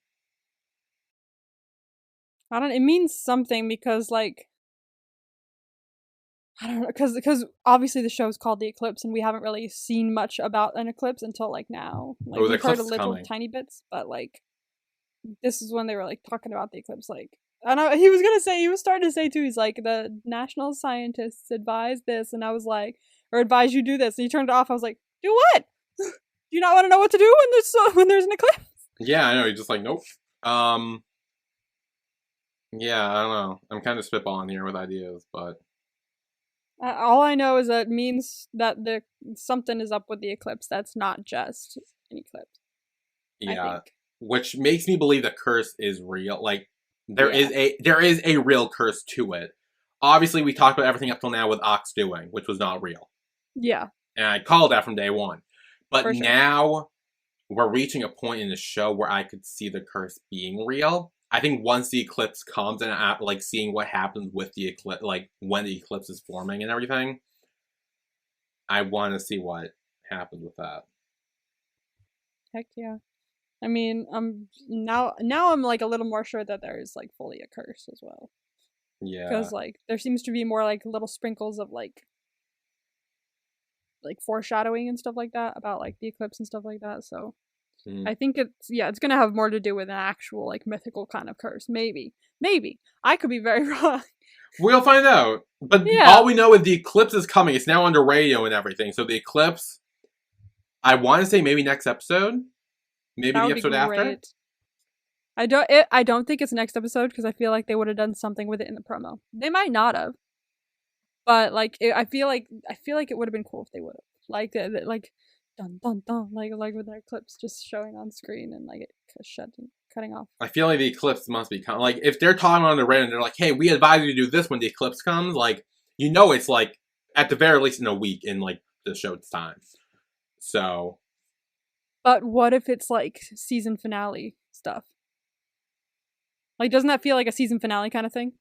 Speaker 1: It means something because, like, I don't know, because obviously the show's called The Eclipse, and we haven't really seen much about an eclipse until, like, now. Like,
Speaker 2: the
Speaker 1: we've heard
Speaker 2: eclipse
Speaker 1: a
Speaker 2: is
Speaker 1: little
Speaker 2: coming.
Speaker 1: tiny bits, but, like, this is when they were, like, talking about the eclipse, like, I know, he was starting to say, too, he's like, "The national scientists advise this," and I was like, or advise you do this, and he turned it off. I was like, do what? Do you not want to know what to do when there's an eclipse?
Speaker 2: yeah. I know. He's just like, nope. Yeah. I don't know. I'm kind of spitballing here with ideas, but
Speaker 1: All I know is that it means that something is up with the eclipse. That's not just an eclipse.
Speaker 2: yeah.
Speaker 1: I think.
Speaker 2: Which makes me believe the curse is real. Like there
Speaker 1: Yeah.
Speaker 2: is a real curse to it. Obviously, we talked about everything up till now with Ox doing, which was not real.
Speaker 1: Yeah.
Speaker 2: And I called that from day one. But
Speaker 1: For sure.
Speaker 2: now we're reaching a point in the show where I could see the curse being real. I think once the eclipse comes and like seeing what happens with the eclipse, like when the eclipse is forming and everything, I want to see what happens with that.
Speaker 1: Heck yeah. I mean, now I'm like a little more sure that there is like fully a curse as well.
Speaker 2: Yeah.
Speaker 1: Because like there seems to be more like little sprinkles of like foreshadowing and stuff like that about like the eclipse and stuff like that. So I think it's gonna have more to do with an actual like mythical kind of curse. Maybe I could be very wrong.
Speaker 2: We'll find out. But
Speaker 1: Yeah.
Speaker 2: all we know is the eclipse is coming. It's now under radio and everything. So the eclipse, I want to say maybe next episode. Maybe
Speaker 1: That
Speaker 2: the
Speaker 1: would be
Speaker 2: episode after.
Speaker 1: great. I don't think it's next episode because I feel like they would have done something with it in the promo. They might not have, but like I feel like it would have been cool if they would have like dun dun dun like with their clips just showing on screen and like it cutting off.
Speaker 2: I feel like the eclipse must be coming. Like if they're talking on the radio and they're like, "Hey, we advise you to do this when the eclipse comes," like you know it's like at the very least in a week in like the show's time. So,
Speaker 1: But what if it's like season finale stuff? Like, doesn't that feel like a season finale kind of thing?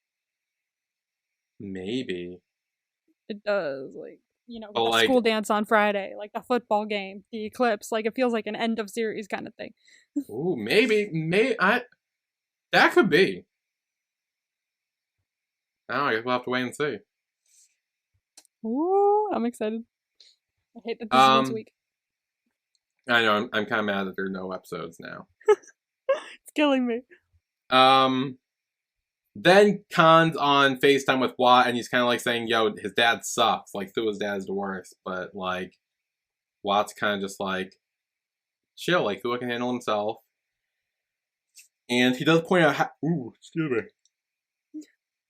Speaker 2: maybe.
Speaker 1: It does, like,
Speaker 2: But,
Speaker 1: the
Speaker 2: like-
Speaker 1: school dance on Friday, like the football game, the eclipse, like it feels like an end of series kind of thing.
Speaker 2: Ooh, maybe that could be. I don't know, I guess we'll have to wait and see.
Speaker 1: Ooh, I'm excited. I hate that this is once a week.
Speaker 2: I know, I'm kind of mad that there are no episodes now.
Speaker 1: It's killing me.
Speaker 2: Then Khan's on FaceTime with Watt, and he's kind of like saying, yo, his dad sucks. Like, Thua's dad's the worst. But, like, Watt's kind of just like, chill. Like, Thua can handle himself. And he does point out how... Ooh, excuse me.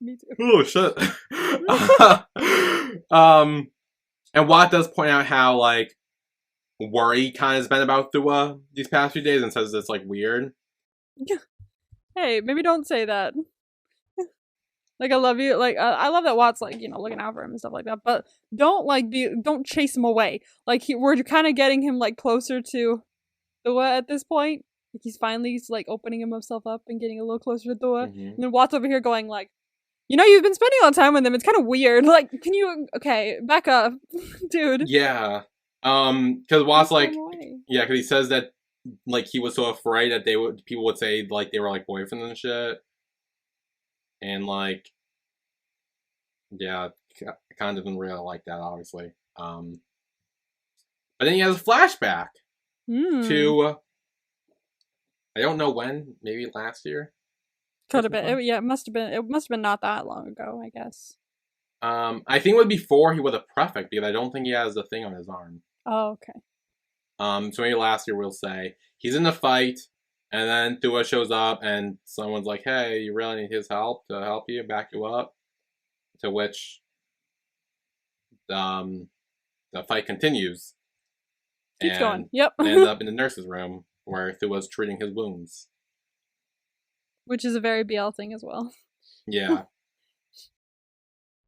Speaker 1: Me too.
Speaker 2: Oh, shit. And Watt does point out how, like, worried Khan has been about Thua these past few days and says it's, like, weird.
Speaker 1: Hey, maybe don't say that. Like, I love you. Like, I love that Watt's, like, looking out for him and stuff like that. But don't chase him away. Like, we're kind of getting him, like, closer to Thua at this point. Like, he's finally, like, opening himself up and getting a little closer to Thua.
Speaker 2: Mm-hmm.
Speaker 1: And then Watt's over here going, like, you've been spending a lot of time with him. It's kind of weird. Like, okay, back up, dude.
Speaker 2: Yeah. Because Watt's like,
Speaker 1: Go away.
Speaker 2: yeah, because he says that, like, he was so afraid that people would say, like, they were, like, boyfriends and shit. And, like, yeah, Khan doesn't really like that, obviously. But then he has a flashback to, I don't know when, maybe last year?
Speaker 1: Could have been. It must have been. It must have been not that long ago, I guess.
Speaker 2: I think it was before he was a prefect, because I don't think he has the thing on his arm.
Speaker 1: Oh, okay.
Speaker 2: So maybe last year we'll say he's in the fight, and then Thua shows up, and someone's like, "Hey, you really need his help to help you, back you up." To which, the fight continues.
Speaker 1: Keeps going. Yep.
Speaker 2: They end up in the nurse's room where Thua's treating his wounds.
Speaker 1: Which is a very BL thing as well.
Speaker 2: Yeah.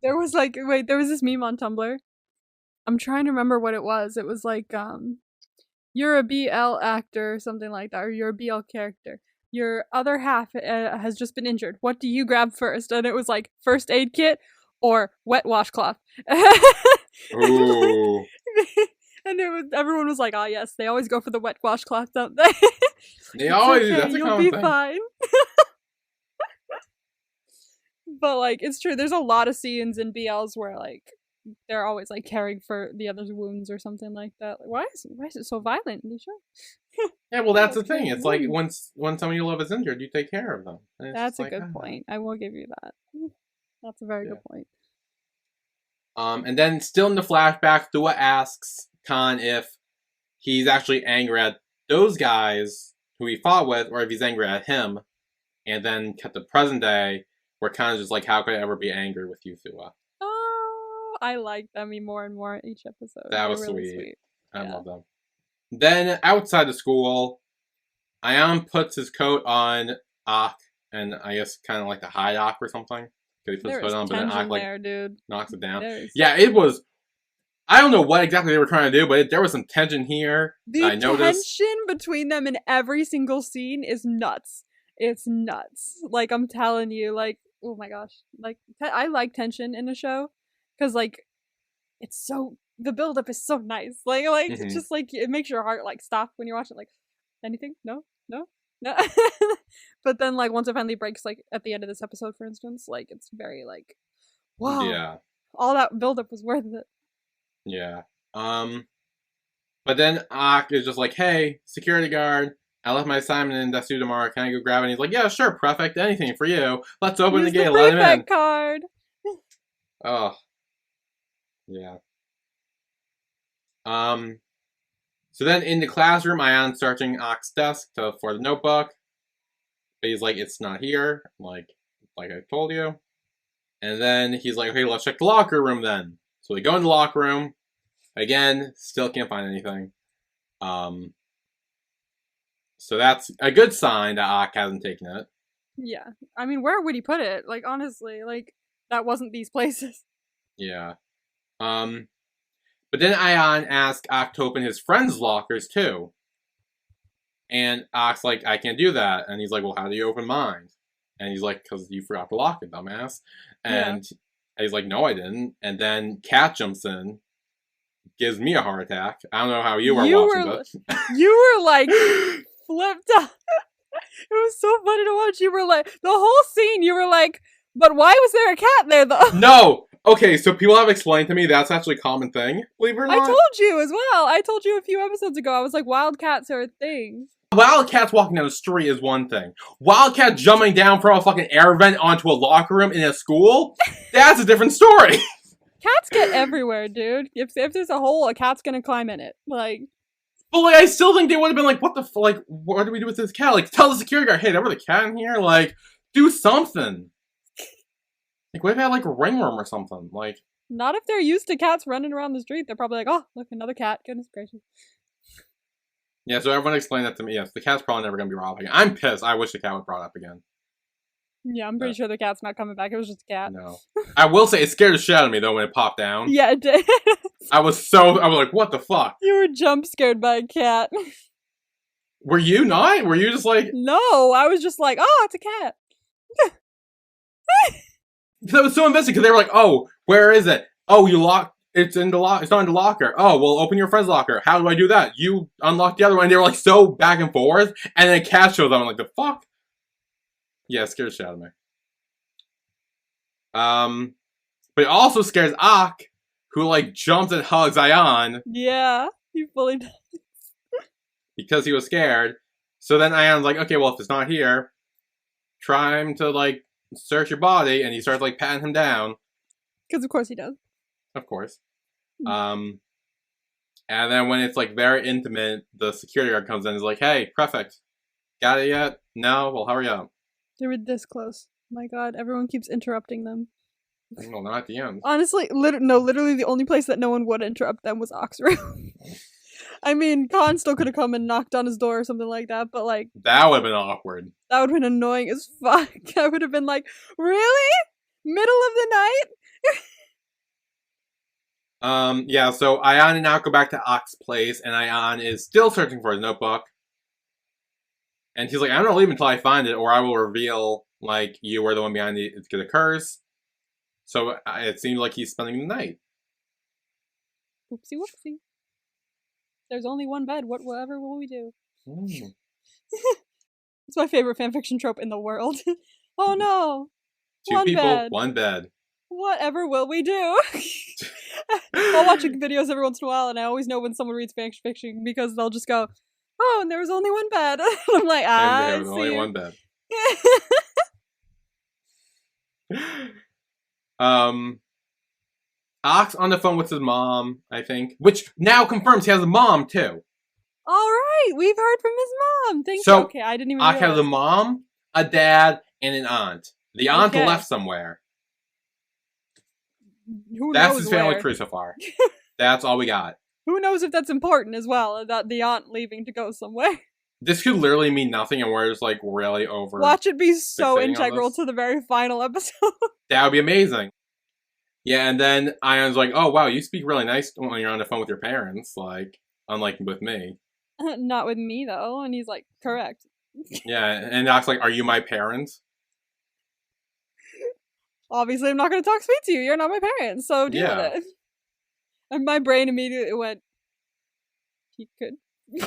Speaker 1: There was this meme on Tumblr. I'm trying to remember what it was. It was like, you're a BL actor or something like that, or you're a BL character. Your other half has just been injured. What do you grab first? And it was like first aid kit or wet washcloth.
Speaker 2: Ooh.
Speaker 1: And everyone was like, "Oh yes, they always go for the wet washcloth, don't they?"
Speaker 2: They always do.
Speaker 1: Okay,
Speaker 2: That's a
Speaker 1: you'll
Speaker 2: common
Speaker 1: be
Speaker 2: thing.
Speaker 1: fine. But like, it's true. There's a lot of scenes in BLs where like they're always like caring for the other's wounds or something like that. Like, why is it so violent in the show?
Speaker 2: Yeah, well, that's the
Speaker 1: Okay,
Speaker 2: thing. It's like
Speaker 1: wounds.
Speaker 2: when someone you love is injured, you take care of them. And it's
Speaker 1: That's
Speaker 2: just
Speaker 1: a
Speaker 2: like,
Speaker 1: good point. I will give you that. That's a very good point.
Speaker 2: And then still in the flashback, Thua asks Khan if he's actually angry at those guys who he fought with, or if he's angry at him. And then cut the present day, where Khan's just like, how could I ever be angry with you, Thua?
Speaker 1: Oh, I like them more and more each episode.
Speaker 2: That was
Speaker 1: They're really
Speaker 2: sweet. I
Speaker 1: Yeah.
Speaker 2: love them. Then outside the school, Ayan puts his coat on Ak, and I guess kind of like to hide Ak or something. Because he puts
Speaker 1: There
Speaker 2: his
Speaker 1: is
Speaker 2: coat on, but then
Speaker 1: tension
Speaker 2: Ak like
Speaker 1: there, dude.
Speaker 2: knocks it down.
Speaker 1: There is-
Speaker 2: Yeah, it was. I don't know what exactly they were trying to do, but there was some tension here.
Speaker 1: The
Speaker 2: I noticed.
Speaker 1: tension between them in every single scene is nuts. It's nuts. Like, I'm telling you, like, oh my gosh. Like, I like tension in a show. Because, like, it's so, the buildup is so nice. Like,
Speaker 2: Mhm.
Speaker 1: just like, it makes your heart, like, stop when you're watching, like, anything? No? But then, like, once it finally breaks, like, at the end of this episode, for instance, like, it's very, like, wow.
Speaker 2: Yeah.
Speaker 1: All that buildup was worth it.
Speaker 2: Yeah. But then Ak is just like, hey, security guard, I left my assignment in Desu tomorrow. Can I go grab it? And he's like, yeah, sure, prefect, anything for you. Let's open
Speaker 1: Use
Speaker 2: the gate,
Speaker 1: the
Speaker 2: let him in.
Speaker 1: prefect card.
Speaker 2: Oh. Yeah. So then in the classroom, Ayan's searching Ak's desk for the notebook. But he's like, it's not here. Like I told you. And then he's like, okay, let's check the locker room then. So we go in the locker room. Again, still can't find anything. So that's a good sign that Ak hasn't taken it.
Speaker 1: Yeah. I mean, where would he put it? Like, honestly, like, that wasn't these places.
Speaker 2: Yeah. But then Ion asked Ak to open his friends' lockers too. And Ak's like, I can't do that. And he's like, well, how do you open mine? And he's like, because you forgot to lock it, dumbass. And he's like, no, I didn't. And then Kat jumps in, gives me a heart attack. I don't know how you were watching, but...
Speaker 1: You were like, flipped out. It was so funny to watch. You were like, the whole scene, you were like, but why was there a cat there, though?
Speaker 2: No! Okay, so people have explained to me that's actually a common thing, believe it or not.
Speaker 1: I told you as well. I told you a few episodes ago. I was like, wildcats are a thing.
Speaker 2: Wildcats walking down the street is one thing. Wildcat jumping down from a fucking air vent onto a locker room in a school? That's a different story.
Speaker 1: Cats get everywhere, dude. If there's a hole, a cat's gonna climb in it. Like...
Speaker 2: But like, I still think they would have been like, what the like, what do we do with this cat? Like, tell the security guard, hey, there was a cat in here? Like, do something. Like, what if they had like a ringworm or something? Like...
Speaker 1: Not if they're used to cats running around the street. They're probably like, oh, look, another cat. Goodness gracious.
Speaker 2: Yeah, so everyone explained that to me. Yes, the cat's probably never going to be robbed again. I'm pissed. I wish the cat was brought up again.
Speaker 1: Yeah, I'm pretty sure the cat's not coming back. It was just a cat.
Speaker 2: No. I will say, it scared the shit out of me, though, when it popped down.
Speaker 1: Yeah, it did.
Speaker 2: I was like, what the fuck?
Speaker 1: You were jump scared by a cat.
Speaker 2: Were you not? Were you just like...
Speaker 1: No, I was just like, oh, it's a cat.
Speaker 2: That was so invested, because they were like, oh, where is it? Oh, you locked... It's in the it's not in the locker. Oh, well, open your friend's locker. How do I do that? You unlock the other one. And they were like so back and forth. And then a cat shows up. I'm like, the fuck? Yeah, it scares the shit out of me. But it also scares Ak, who like jumps and hugs Ion.
Speaker 1: Yeah, he fully does.
Speaker 2: Because he was scared. So then Ion's like, okay, well, if it's not here, try him to like search your body. And he starts like patting him down.
Speaker 1: Because of course he does.
Speaker 2: Of course. And then when it's like very intimate, the security guard comes in and is like, hey, prefect, got it yet? No? Well, hurry up.
Speaker 1: They were this close. My god, everyone keeps interrupting them.
Speaker 2: Well, not at the end.
Speaker 1: Honestly, literally the only place that no one would interrupt them was Ak's room. I mean, Khan still could have come and knocked on his door or something like that, but like...
Speaker 2: That would have been awkward.
Speaker 1: That would have been annoying as fuck. I would have been like, really? Middle of the night?
Speaker 2: Yeah, so Ion and Ak go back to Ak's place, and Ion is still searching for his notebook. And he's like, I'm gonna leave until I find it, or I will reveal, like, you were the one behind the curse. So it seems like he's spending the night.
Speaker 1: Whoopsie whoopsie. There's only one bed, whatever will we do? It's my favorite fanfiction trope in the world. Oh no!
Speaker 2: Two
Speaker 1: one
Speaker 2: people,
Speaker 1: bed.
Speaker 2: one bed.
Speaker 1: Whatever will we do? I'll watch videos every once in a while, and I always know when someone reads fanfiction because they'll just go, "Oh, and there was only one bed." I'm like, "Ah,
Speaker 2: there was only one bed." Ak's on the phone with his mom, I think, which now confirms he has a mom too.
Speaker 1: All right, we've heard from his mom. Thank you. Okay, I didn't even.
Speaker 2: Ak has a mom, a dad, and an aunt. The aunt left somewhere. That's his family tree so far. That's all we got.
Speaker 1: Who knows if that's important as well, that the aunt leaving to go somewhere.
Speaker 2: This could literally mean nothing, and we're just like really over.
Speaker 1: Watch it be so integral to the very final episode.
Speaker 2: That would be amazing. Yeah, and then Ion's like, oh wow, you speak really nice when you're on the phone with your parents, like, unlike with me.
Speaker 1: Not with me though, and he's like, correct.
Speaker 2: Yeah, and Ak's like, are you my parents?
Speaker 1: Obviously, I'm not going to talk sweet to you. You're not my parents, so deal with it. And my brain immediately went, he could.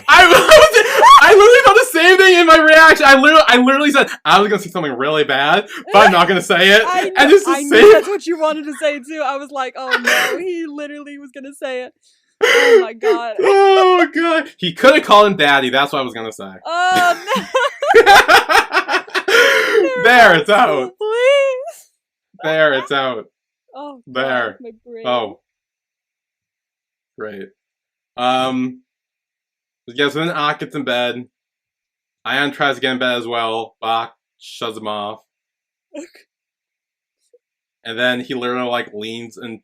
Speaker 2: I literally thought the same thing in my reaction. I literally said, I was going to say something really bad, but I'm not going to say it.
Speaker 1: I knew that's what you wanted to say, too. I was like, oh no, he literally was going to say it. Oh my god.
Speaker 2: Oh god. He could have called him daddy. That's what I was going to say.
Speaker 1: Oh no.
Speaker 2: There, it's out.
Speaker 1: Please.
Speaker 2: There, it's out.
Speaker 1: Oh,
Speaker 2: there.
Speaker 1: God, my brain.
Speaker 2: Oh. Great. Yeah, so then Ak gets in bed. Ion tries to get in bed as well. Ak shuts him off. And then he literally, like, leans in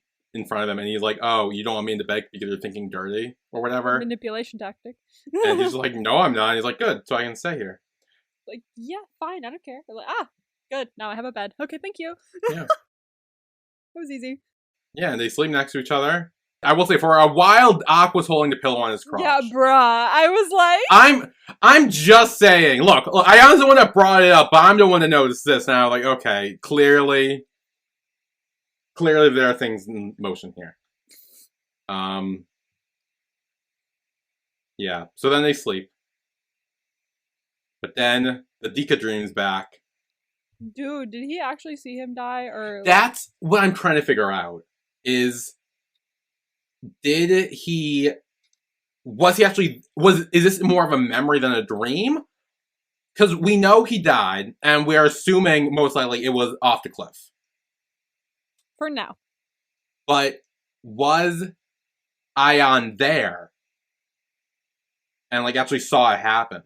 Speaker 2: front of him and he's like, oh, you don't want me in the bed because you're thinking dirty? Or whatever.
Speaker 1: Manipulation tactic.
Speaker 2: And he's like, no, I'm not. And he's like, good, so I can stay here.
Speaker 1: Like, yeah, fine, I don't care. They're like, good, now I have a bed. Okay, thank you.
Speaker 2: Yeah.
Speaker 1: It was easy.
Speaker 2: Yeah, and they sleep next to each other. I will say, for a while, Ak was holding the pillow on his crotch.
Speaker 1: Yeah, bruh. I was like...
Speaker 2: I'm just saying. Look, I was the one that brought it up, but I'm the one that noticed this. Now, like, okay, clearly there are things in motion here. Yeah. So then they sleep, but then the Dika dreams back.
Speaker 1: Dude, did he actually see him die, or...
Speaker 2: That's what I'm trying to figure out. Is is this more of a memory than a dream? Because we know he died, and we're assuming most likely it was off the cliff.
Speaker 1: For now.
Speaker 2: But was Ion there? And, like, actually saw it happen?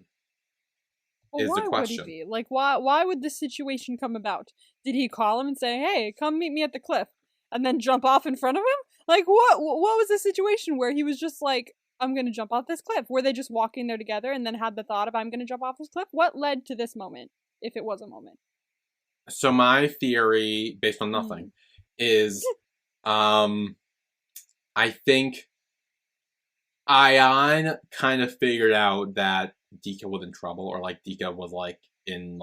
Speaker 1: Well,
Speaker 2: is the
Speaker 1: why
Speaker 2: question.
Speaker 1: would he be? Like, why would this situation come about? Did he call him and say, hey, come meet me at the cliff? And then jump off in front of him? Like, what was the situation where he was just like, I'm gonna jump off this cliff? Were they just walking there together and then had the thought of, I'm gonna jump off this cliff? What led to this moment, if it was a moment?
Speaker 2: So my theory, based on nothing, is, I think Ion kind of figured out that Dika was in trouble, or, like, Dika was, like, in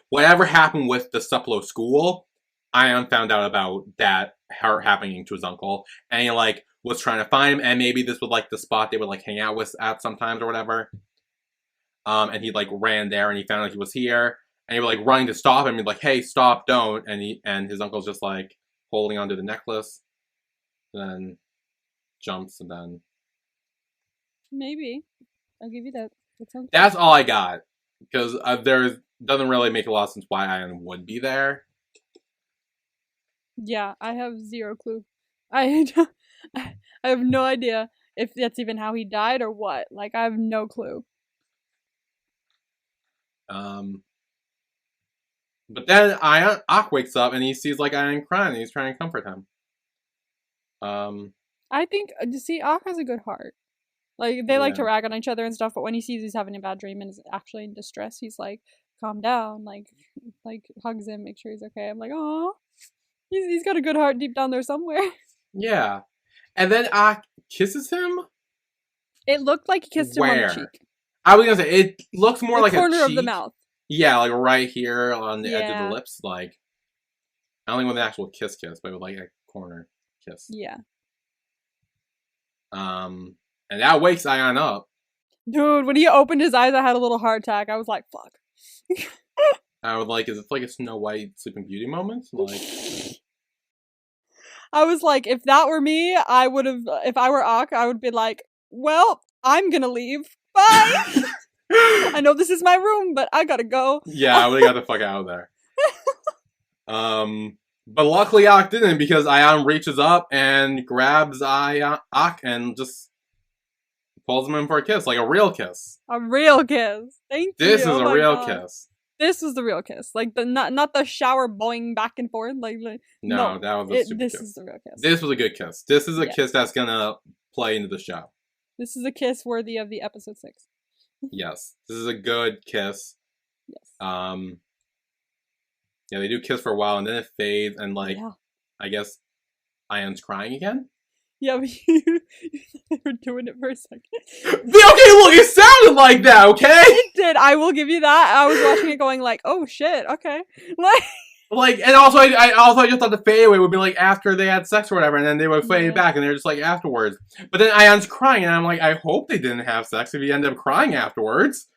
Speaker 2: whatever happened with the Suplo school. Ion found out about that happening to his uncle, and he, like, was trying to find him, and maybe this was, like, the spot they would, like, hang out with at sometimes or whatever. And he, like, ran there, and he found out he was here, and he was, like, running to stop him, and like, hey, stop, don't, and his uncle's just, like, holding onto the necklace, then jumps, and then...
Speaker 1: Maybe. I'll give you that.
Speaker 2: That's all I got, because doesn't really make a lot of sense why Ion would be there.
Speaker 1: Yeah, I have zero clue. I have no idea if that's even how he died or what. Like, I have no clue.
Speaker 2: But then Ak wakes up and he sees, like, Ion crying, and he's trying to comfort him.
Speaker 1: I think, see, Ak has a good heart. Like, they like to rag on each other and stuff, but when he sees he's having a bad dream and is actually in distress, he's like, calm down, like hugs him, make sure he's okay. I'm like, oh, he's got a good heart deep down there somewhere.
Speaker 2: Yeah. And then Ak kisses him?
Speaker 1: It looked like he kissed him on the cheek.
Speaker 2: I was gonna say, it looks more like a
Speaker 1: corner
Speaker 2: cheek.
Speaker 1: of the mouth.
Speaker 2: Yeah, like right here on the edge of the lips. Like, I don't think with an actual kiss, but with, like, a corner kiss.
Speaker 1: Yeah.
Speaker 2: And that wakes Ion up.
Speaker 1: Dude, when he opened his eyes, I had a little heart attack. I was like, fuck.
Speaker 2: I would like, is it like a Snow White Sleeping Beauty moment? Like,
Speaker 1: I was like, if that were me, I would have, if I were Ak, I would be like, well, I'm gonna leave. Bye! I know this is my room, but I gotta go.
Speaker 2: Yeah, I would've got the fuck out of there. But luckily Ak didn't, because Ion reaches up and grabs Ak and just pulls him in for a kiss, like a real kiss.
Speaker 1: A real kiss. Thank you.
Speaker 2: This is a real kiss.
Speaker 1: This was the real kiss. Like, the not the shower boing back and forth. Like
Speaker 2: no, that was a stupid
Speaker 1: this
Speaker 2: kiss.
Speaker 1: is the real kiss.
Speaker 2: This was a good kiss. This is a kiss that's gonna play into the show.
Speaker 1: This is a kiss worthy of the episode 6.
Speaker 2: Yes. This is a good kiss.
Speaker 1: Yes.
Speaker 2: Yeah, they do kiss for a while, and then it fades, and, like, I guess Ion's crying again?
Speaker 1: Yeah, but you were doing it for a second.
Speaker 2: Okay, look, it sounded like that, okay?
Speaker 1: It did. I will give you that. I was watching it going like, oh shit, okay.
Speaker 2: Like, and also, I just thought the fade away would be, like, after they had sex or whatever, and then they would fade back, and they're just, like, afterwards. But then Ion's crying, and I'm like, I hope they didn't have sex if he ended up crying afterwards.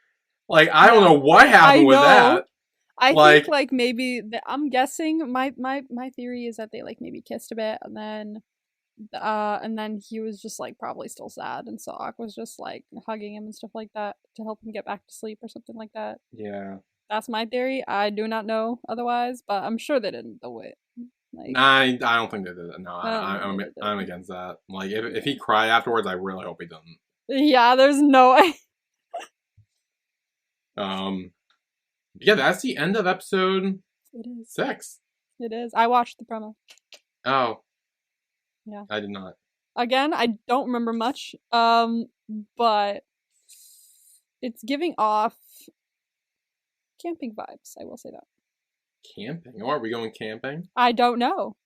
Speaker 2: Like, I don't know what happened with that.
Speaker 1: I think, like, maybe, I'm guessing, my theory is that they, like, maybe kissed a bit, and then he was just, like, probably still sad, and so Ak was just, like, hugging him and stuff like that to help him get back to sleep or something like that.
Speaker 2: Yeah.
Speaker 1: That's my theory. I do not know otherwise, but I'm sure they didn't do it. Like,
Speaker 2: I don't think they did it. No, I'm against that. Like, if he cried afterwards, I really hope he doesn't.
Speaker 1: Yeah, there's no way.
Speaker 2: Yeah, that's the end of episode 6.
Speaker 1: It is. I watched the promo.
Speaker 2: Oh.
Speaker 1: Yeah.
Speaker 2: I did not.
Speaker 1: Again, I don't remember much. But it's giving off camping vibes, I will say that.
Speaker 2: Camping? Oh, are we going camping?
Speaker 1: I don't know.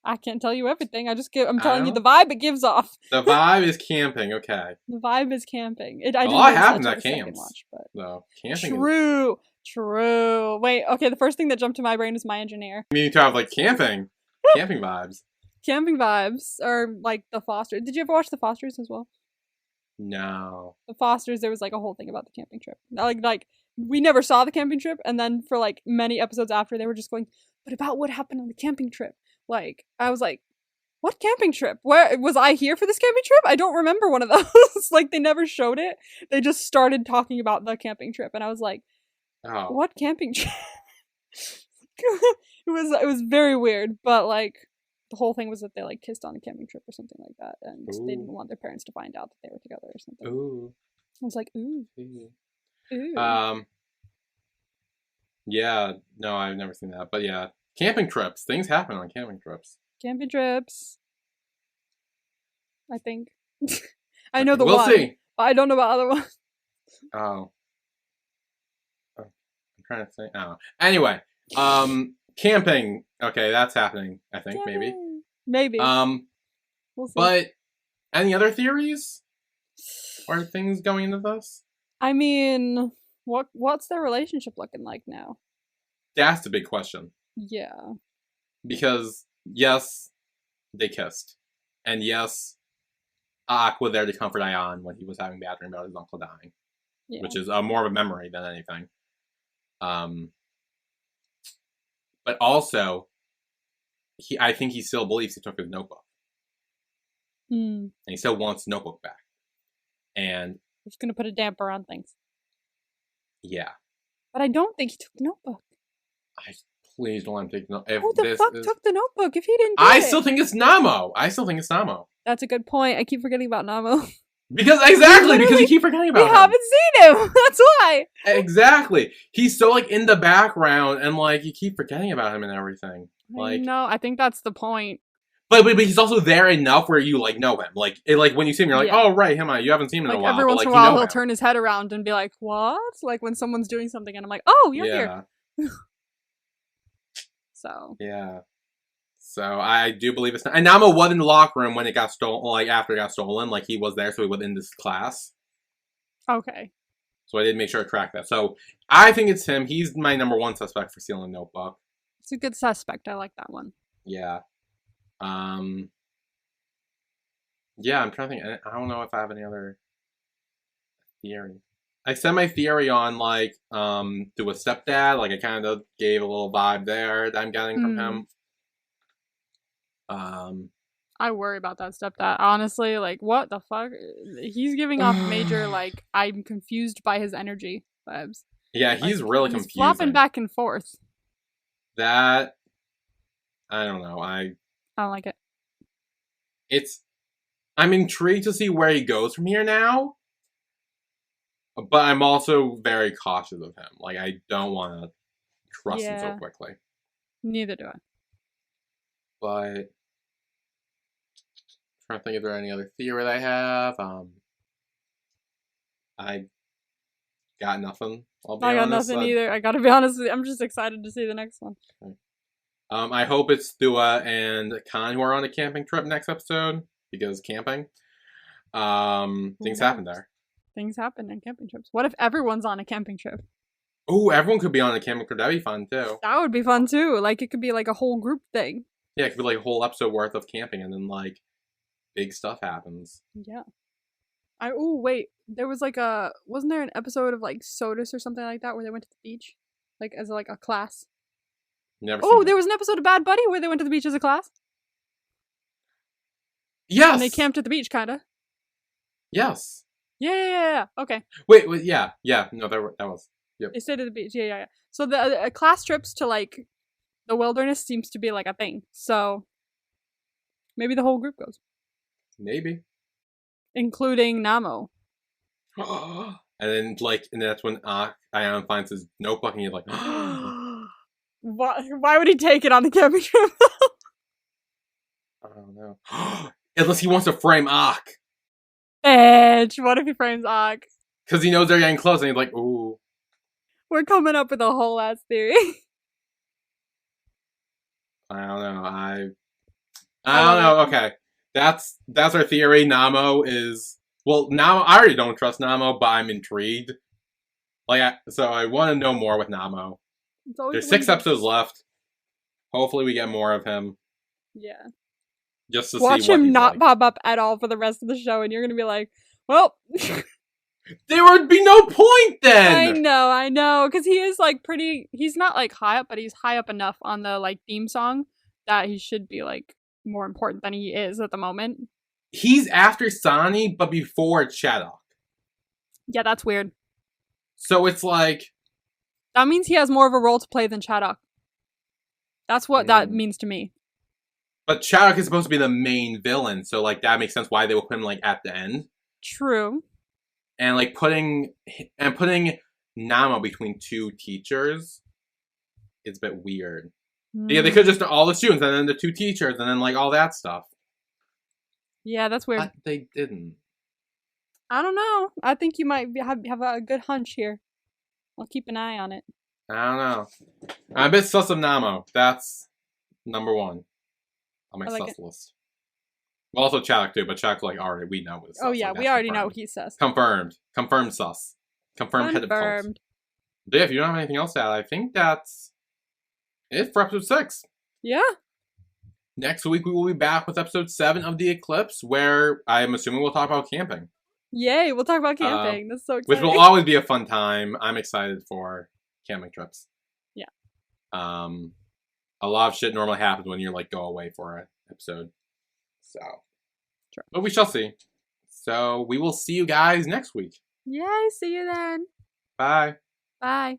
Speaker 1: I can't tell you everything. I'm
Speaker 2: I
Speaker 1: telling you
Speaker 2: don't-
Speaker 1: the vibe it gives off.
Speaker 2: The vibe is camping. Okay.
Speaker 1: The vibe is camping. I
Speaker 2: A
Speaker 1: didn't
Speaker 2: lot
Speaker 1: notice
Speaker 2: happens
Speaker 1: till
Speaker 2: at
Speaker 1: the second
Speaker 2: camps.
Speaker 1: watch, but
Speaker 2: No, camping.
Speaker 1: true. Wait, okay. The first thing that jumped to my brain was my engineer.
Speaker 2: You need to have like camping vibes.
Speaker 1: Camping vibes, or like the Fosters. Did you ever watch the Fosters as well?
Speaker 2: No.
Speaker 1: The Fosters, there was like a whole thing about the camping trip. Like we never saw the camping trip, and then for like many episodes after, they were just going, but about what happened on the camping trip. Like I was like, what camping trip? Where was I here for this camping trip? I don't remember one of those. Like they never showed it. They just started talking about the camping trip, and I was like,
Speaker 2: Oh.
Speaker 1: what camping trip? It was very weird, but like the whole thing was that they like kissed on a camping trip or something like that, and they didn't want their parents to find out that they were together or something.
Speaker 2: Ooh.
Speaker 1: I was like, ooh.
Speaker 2: Yeah. No, I've never seen that, but yeah, camping trips. Things happen on camping trips.
Speaker 1: Camping trips. I think. I know the
Speaker 2: We'll
Speaker 1: one.
Speaker 2: see.
Speaker 1: But I don't know about other ones.
Speaker 2: Oh. I'm trying to think. Oh. Anyway, camping. Okay, that's happening. I think maybe.
Speaker 1: Maybe. We'll see.
Speaker 2: But any other theories or things going into this?
Speaker 1: I mean, what's their relationship looking like now?
Speaker 2: That's the big question.
Speaker 1: Yeah.
Speaker 2: Because yes, they kissed, and yes, Ak was there to comfort Ion when he was having a bad dream about his uncle dying,
Speaker 1: Yeah.
Speaker 2: which is more of a memory than anything. But also, I think he still believes he took his notebook, and he still wants the notebook back. And
Speaker 1: It's gonna put a damper on things.
Speaker 2: yeah,
Speaker 1: But I don't think he took the notebook.
Speaker 2: please don't let him take the notebook.
Speaker 1: Who the fuck took the notebook if he didn't do
Speaker 2: I
Speaker 1: it?
Speaker 2: still think it's Namo.
Speaker 1: That's a good point. I keep forgetting about Namo.
Speaker 2: Because you keep forgetting about
Speaker 1: We
Speaker 2: him.
Speaker 1: haven't seen him. That's why.
Speaker 2: Exactly. He's so like in the background, and like you keep forgetting about him and everything. Like,
Speaker 1: No, I think that's the point.
Speaker 2: but he's also there enough where you like know him. Like when you see him, you're like,
Speaker 1: Yeah.
Speaker 2: oh right, him. You haven't seen him in
Speaker 1: Like
Speaker 2: a while.
Speaker 1: every
Speaker 2: but,
Speaker 1: once
Speaker 2: like,
Speaker 1: in a
Speaker 2: you
Speaker 1: while,
Speaker 2: know
Speaker 1: he'll
Speaker 2: him.
Speaker 1: turn his head around and be like, "What?" Like when someone's doing something, and I'm like, "Oh, you're here." So
Speaker 2: Yeah. So I do believe it's not. And Namo was in the locker room when it got stolen. Like after it got stolen, like he was there, so he was in this class.
Speaker 1: okay,
Speaker 2: So I did make sure to track that. So I think it's him. He's my number one suspect for stealing the notebook.
Speaker 1: it's a good suspect. I like that one.
Speaker 2: Yeah. Yeah, I'm trying to think. I don't know if I have any other theory. I said my theory on like to a stepdad. Like I kind of gave a little vibe there that I'm getting from him.
Speaker 1: I worry about that stepdad. Honestly, like what the fuck? He's giving off major like I'm confused by his energy vibes.
Speaker 2: Yeah, he's
Speaker 1: Like,
Speaker 2: really
Speaker 1: he's
Speaker 2: confusing.
Speaker 1: flopping back and forth.
Speaker 2: That I don't know.
Speaker 1: I don't like it.
Speaker 2: I'm intrigued to see where he goes from here now. But I'm also very cautious of him. Like I don't want to trust him so
Speaker 1: Yeah.
Speaker 2: quickly.
Speaker 1: Neither do I.
Speaker 2: But trying to think if there are any other theory that I have. I got nothing. I'll be
Speaker 1: I got
Speaker 2: honest.
Speaker 1: nothing either. I gotta be honest with you. I'm just excited to see the next one.
Speaker 2: I hope it's Thua and Khan who are on a camping trip next episode because camping. Things happen there.
Speaker 1: Things happen on camping trips. What if everyone's on a camping trip?
Speaker 2: Oh, everyone could be on a camping trip. That'd be fun too.
Speaker 1: That would be fun too. Like it could be like a whole group thing.
Speaker 2: Yeah, it could be like a whole episode worth of camping, and then like big stuff happens.
Speaker 1: Yeah. Wait. There was like wasn't there an episode of like Sodus or something like that where they went to the beach? Like as like a class?
Speaker 2: Never.
Speaker 1: Oh,
Speaker 2: seen
Speaker 1: there
Speaker 2: it.
Speaker 1: was an episode of Bad Buddy where they went to the beach as a class?
Speaker 2: Yes.
Speaker 1: And they camped at the beach, kinda.
Speaker 2: Yes.
Speaker 1: Yeah. Okay.
Speaker 2: Wait. Yeah. No, that was. Yep.
Speaker 1: They stayed at the beach. Yeah. So the class trips to like the wilderness seems to be like a thing. So maybe the whole group goes,
Speaker 2: Maybe.
Speaker 1: including Namo.
Speaker 2: And then that's when Ion finds his notebook, and he's like,
Speaker 1: Why would he take it on the camping trip?
Speaker 2: I don't know. Unless he wants to frame Ak.
Speaker 1: Edge. What if he frames Ak?
Speaker 2: Because he knows they're getting close, and he's like, ooh.
Speaker 1: We're coming up with a whole ass theory.
Speaker 2: I don't know. I don't know. Okay, that's our theory. Namo is Namo. I already don't trust Namo, but I'm intrigued. So I want to know more with Namo. There's 6 episodes left. Hopefully, we get more of him.
Speaker 1: Yeah.
Speaker 2: Just to
Speaker 1: watch
Speaker 2: see what
Speaker 1: him
Speaker 2: he's
Speaker 1: not
Speaker 2: like.
Speaker 1: pop up at all for the rest of the show, and you're gonna be like, well.
Speaker 2: There would be no point then.
Speaker 1: I know, because he is like pretty. He's not like high up, but he's high up enough on the like theme song that he should be like more important than he is at the moment.
Speaker 2: He's after Sani, but before Chaddock.
Speaker 1: Yeah, that's weird.
Speaker 2: So it's like
Speaker 1: That means he has more of a role to play than Chaddock. That's what that means to me.
Speaker 2: But Chaddock is supposed to be the main villain, so like that makes sense why they will put him like at the end.
Speaker 1: True.
Speaker 2: And like putting Namo between 2 teachers is a bit weird. Yeah, they could just all the students and then the 2 teachers and then like all that stuff.
Speaker 1: Yeah, that's weird.
Speaker 2: But they didn't.
Speaker 1: I don't know. I think you might have a good hunch here. I'll keep an eye on it.
Speaker 2: I don't know. I'm a bit sus of Namo. That's number 1 on my sus list. Well, also Chaddock too, but Chaddock like already we know what.
Speaker 1: Oh yeah, we already know what he says.
Speaker 2: Confirmed sus. Confirmed head of cult. But yeah, if you don't have anything else to add, I think that's it for episode 6.
Speaker 1: Yeah.
Speaker 2: Next week we will be back with episode 7 of the Eclipse, where I'm assuming we'll talk about camping.
Speaker 1: Yay, we'll talk about camping. That's so exciting.
Speaker 2: Which will always be a fun time. I'm excited for camping trips.
Speaker 1: Yeah.
Speaker 2: A lot of shit normally happens when you like go away for an episode. So,
Speaker 1: sure.
Speaker 2: But we shall see. So we will see you guys next week.
Speaker 1: Yay, see you then.
Speaker 2: Bye.
Speaker 1: Bye.